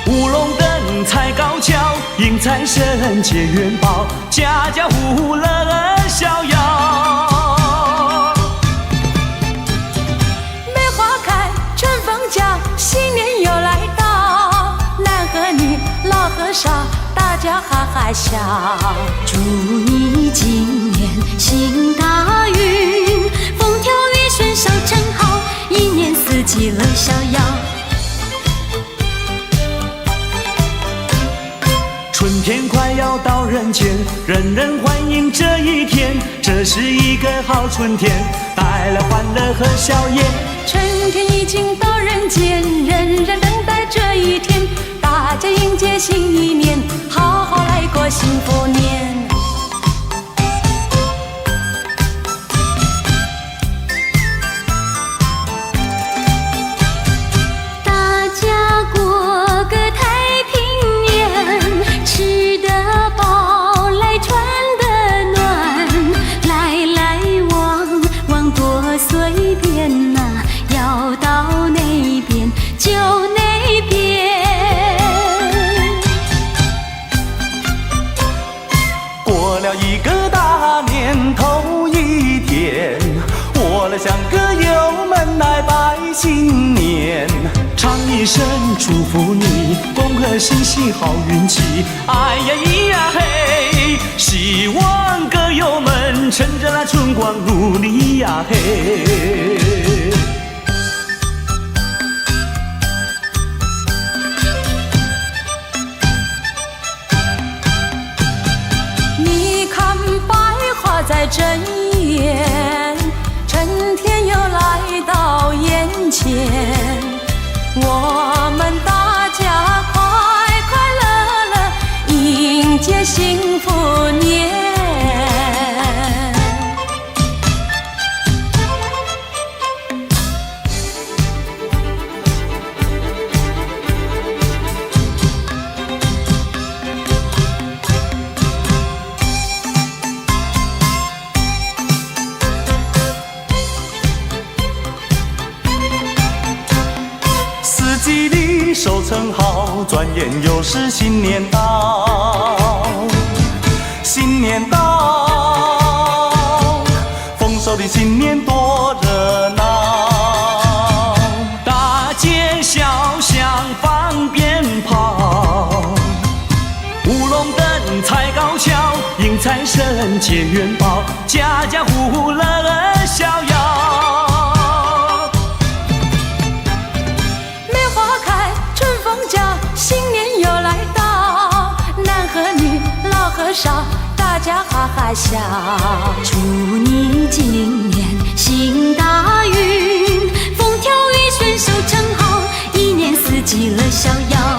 乌龙灯踩高跷，迎财神接元宝，家家户户乐儿逍遥。梅花开，春风叫，新年又来到，男和女，老和少，大家哈哈笑。祝你今年行大运，风调雨顺收成好，一年四季乐逍遥。春天快要到人间，人人欢迎这一天，这是一个好春天，带来欢乐和笑颜。春天已经到人间，人人等待这一天，大家迎接新一年，好好来过幸福年。大家过个太平年，吃得饱，来穿得暖，来来往往多随便呐，要到哪边就哪边。过了一个大年头一天，我来向歌友们来拜新年，唱一声祝福你，恭贺新喜好运气。哎呀咿呀嘿，希望歌友们趁着那春光努力呀嘿。你看百花在争艳，春天又来到眼前，我们大家快快乐乐迎接幸福年。四季里收成好，转眼又是新年到。新年到，丰收的新年多热闹，大街小巷放鞭炮，乌龙灯踩高跷，迎财神接元宝，家家户户乐儿逍遥。新年又来到，男和女，老和少，大家哈哈笑。祝你今年行大运，风调雨顺收成好，一年四季乐逍遥。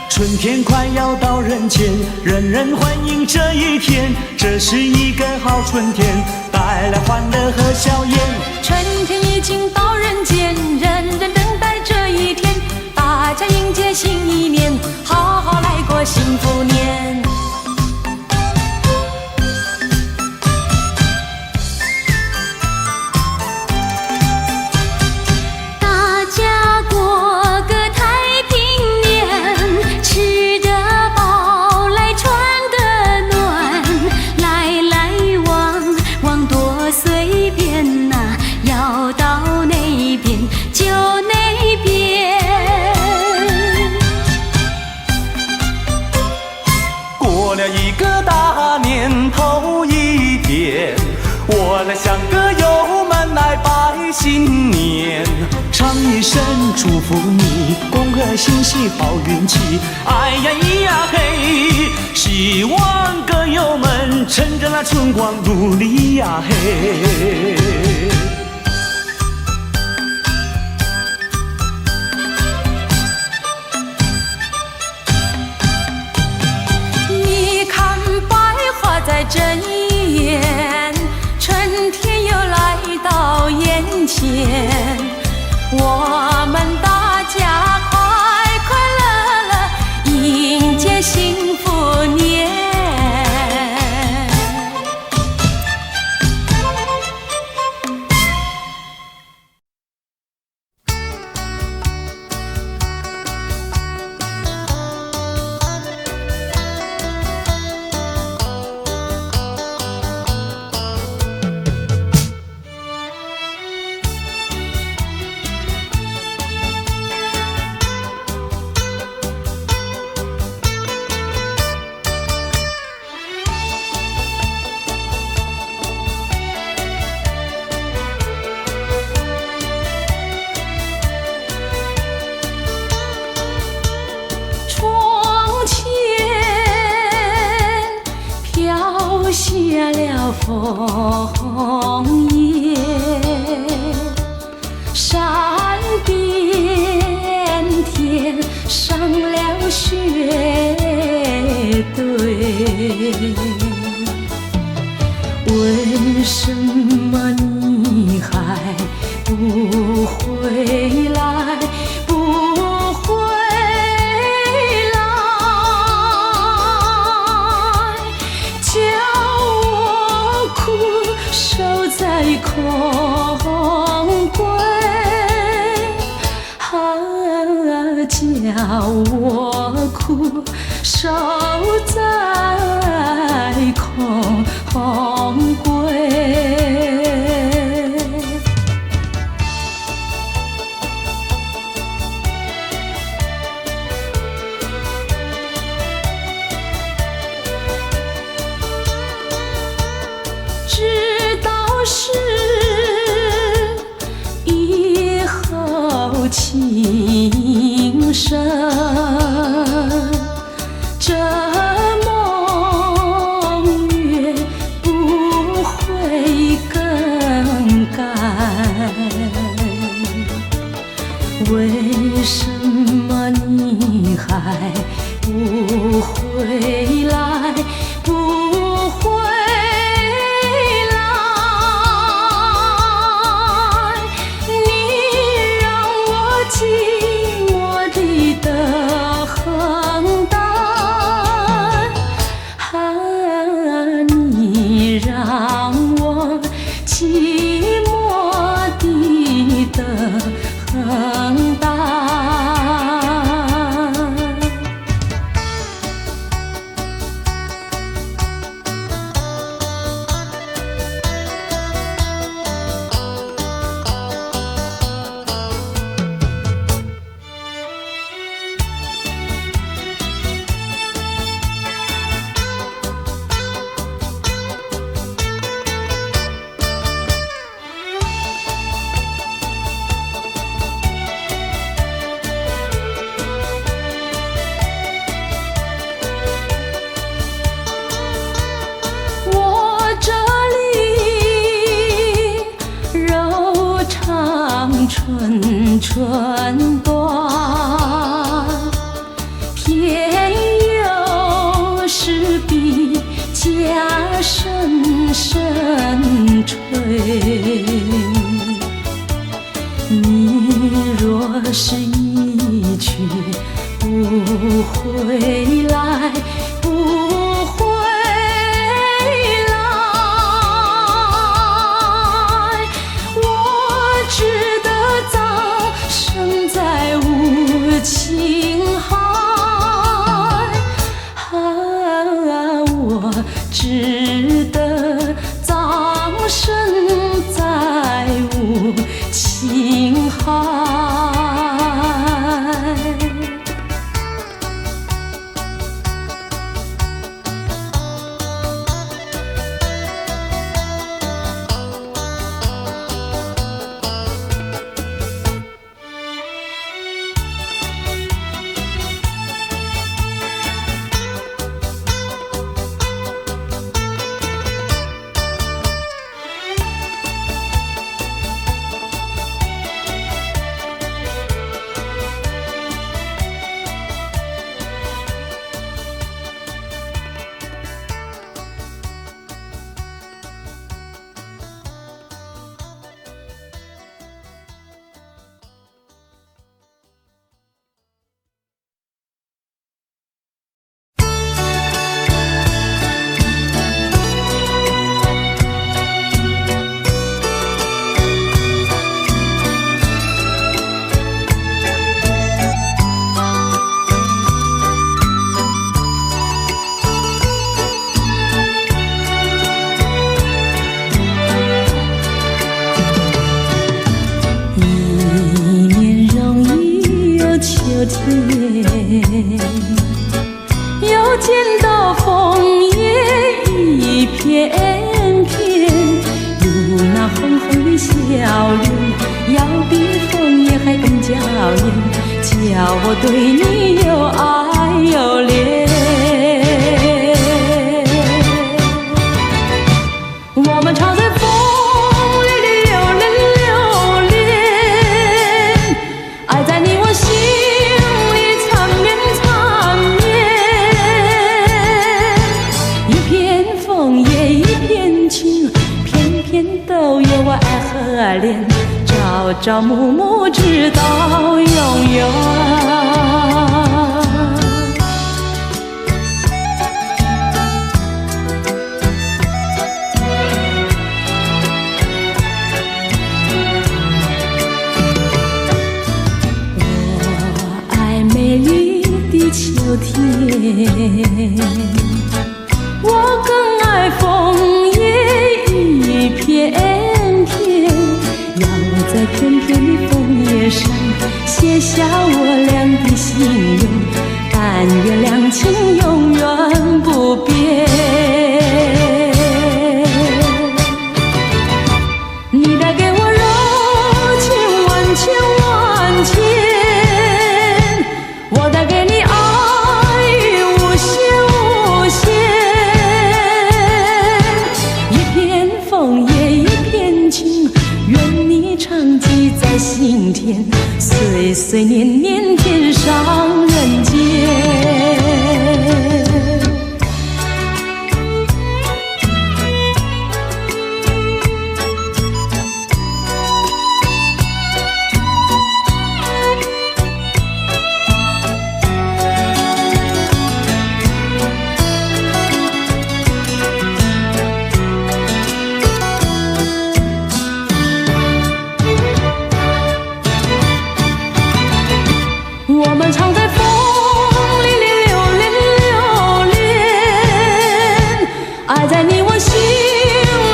春天快要到人间，人人欢迎这一天，这是一个好春天，带来欢乐和笑颜。春天已经到人间，人人等待这一天，大家迎接新一年，好好来过幸福年。大家过个太平年，吃得饱，来穿得暖，来来往往多随便呐，要到哪边就哪边。过了一个大年头一天，我来向歌友们来拜新年，唱一声祝福你，恭贺新喜好运气。哎呀咿呀嘿，希望歌友们趁着那春光努力呀嘿。在争艳，春天又来到眼前，我们大家快快乐乐迎接幸福年。红叶，山边天上了雪堆。为什么你还不回来？不回来，叫我苦守在空闺，叫我苦守在空闺。知道是以后情深，这梦月不会更改。为什么你还不回来？不回来，你让我寂寞地等待，你让我寂寞地等待。我这里柔肠春春短，偏又是比家深深吹。你若是一去不回来，不回来，我只得葬身在无情海，我只得葬身在无情海。又见到枫叶一片片，有那红红的笑脸，要比枫叶还更娇艳，叫我对你又爱又恋。朝朝暮暮直到永远。秋天，我更爱枫叶一片片，要在片片的枫叶上写下我俩的心愿，但愿两情永远不变。你带给我柔情万千万千，我带给你爱无限无限。一片枫叶一片情，愿你常记在心田，岁岁年年天上人间。我们常在风里流连流连，爱在你我心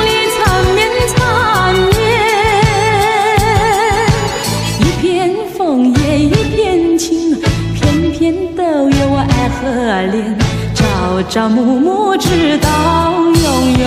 里缠绵缠绵。一片枫叶一片情，片片都有我爱和恋，朝朝暮暮直到永远。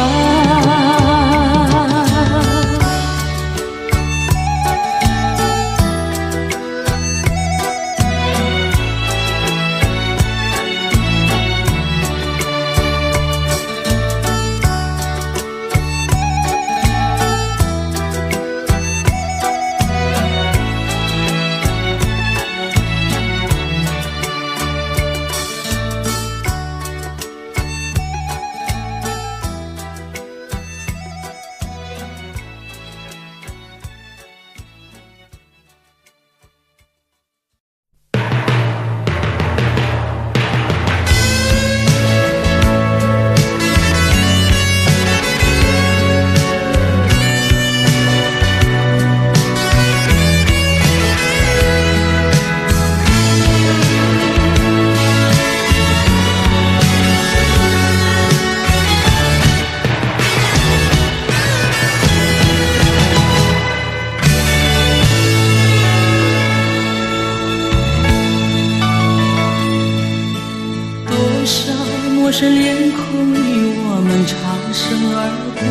陌生脸孔与我们擦身而过，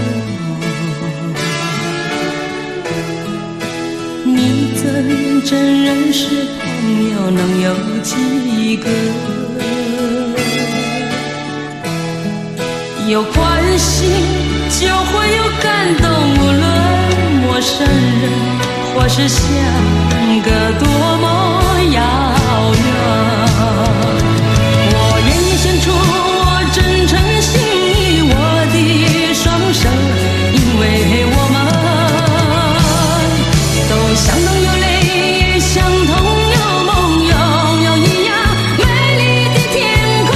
你真认识朋友能有几个？有关系就会有感动，无论陌生人或是相隔多么遥远，我愿意献出真诚心意，我的双手，因为我们都相同有泪，相同有梦，拥有一样美丽的天空。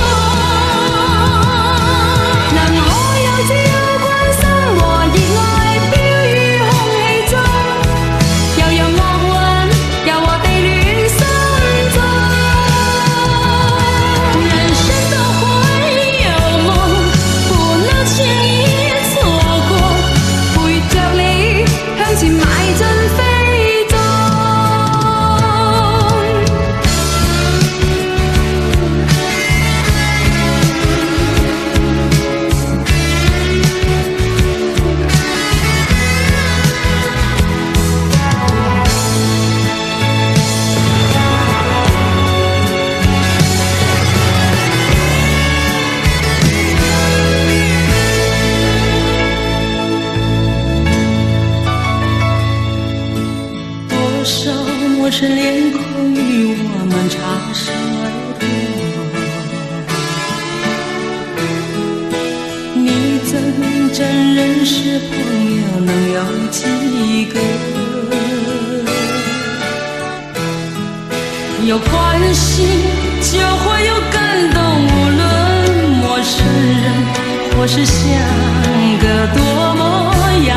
让我有自由观赏我的愛標於空氣中，要讓我吻，要我被戀心中。人生都會有夢，不能輕易錯過，陪着你向前邁進飛縱。多少陌生臉孔與我們擦身而過，你真認識朋友能有幾個？有关系，就会有感动。无论陌生人，或是相隔多么遥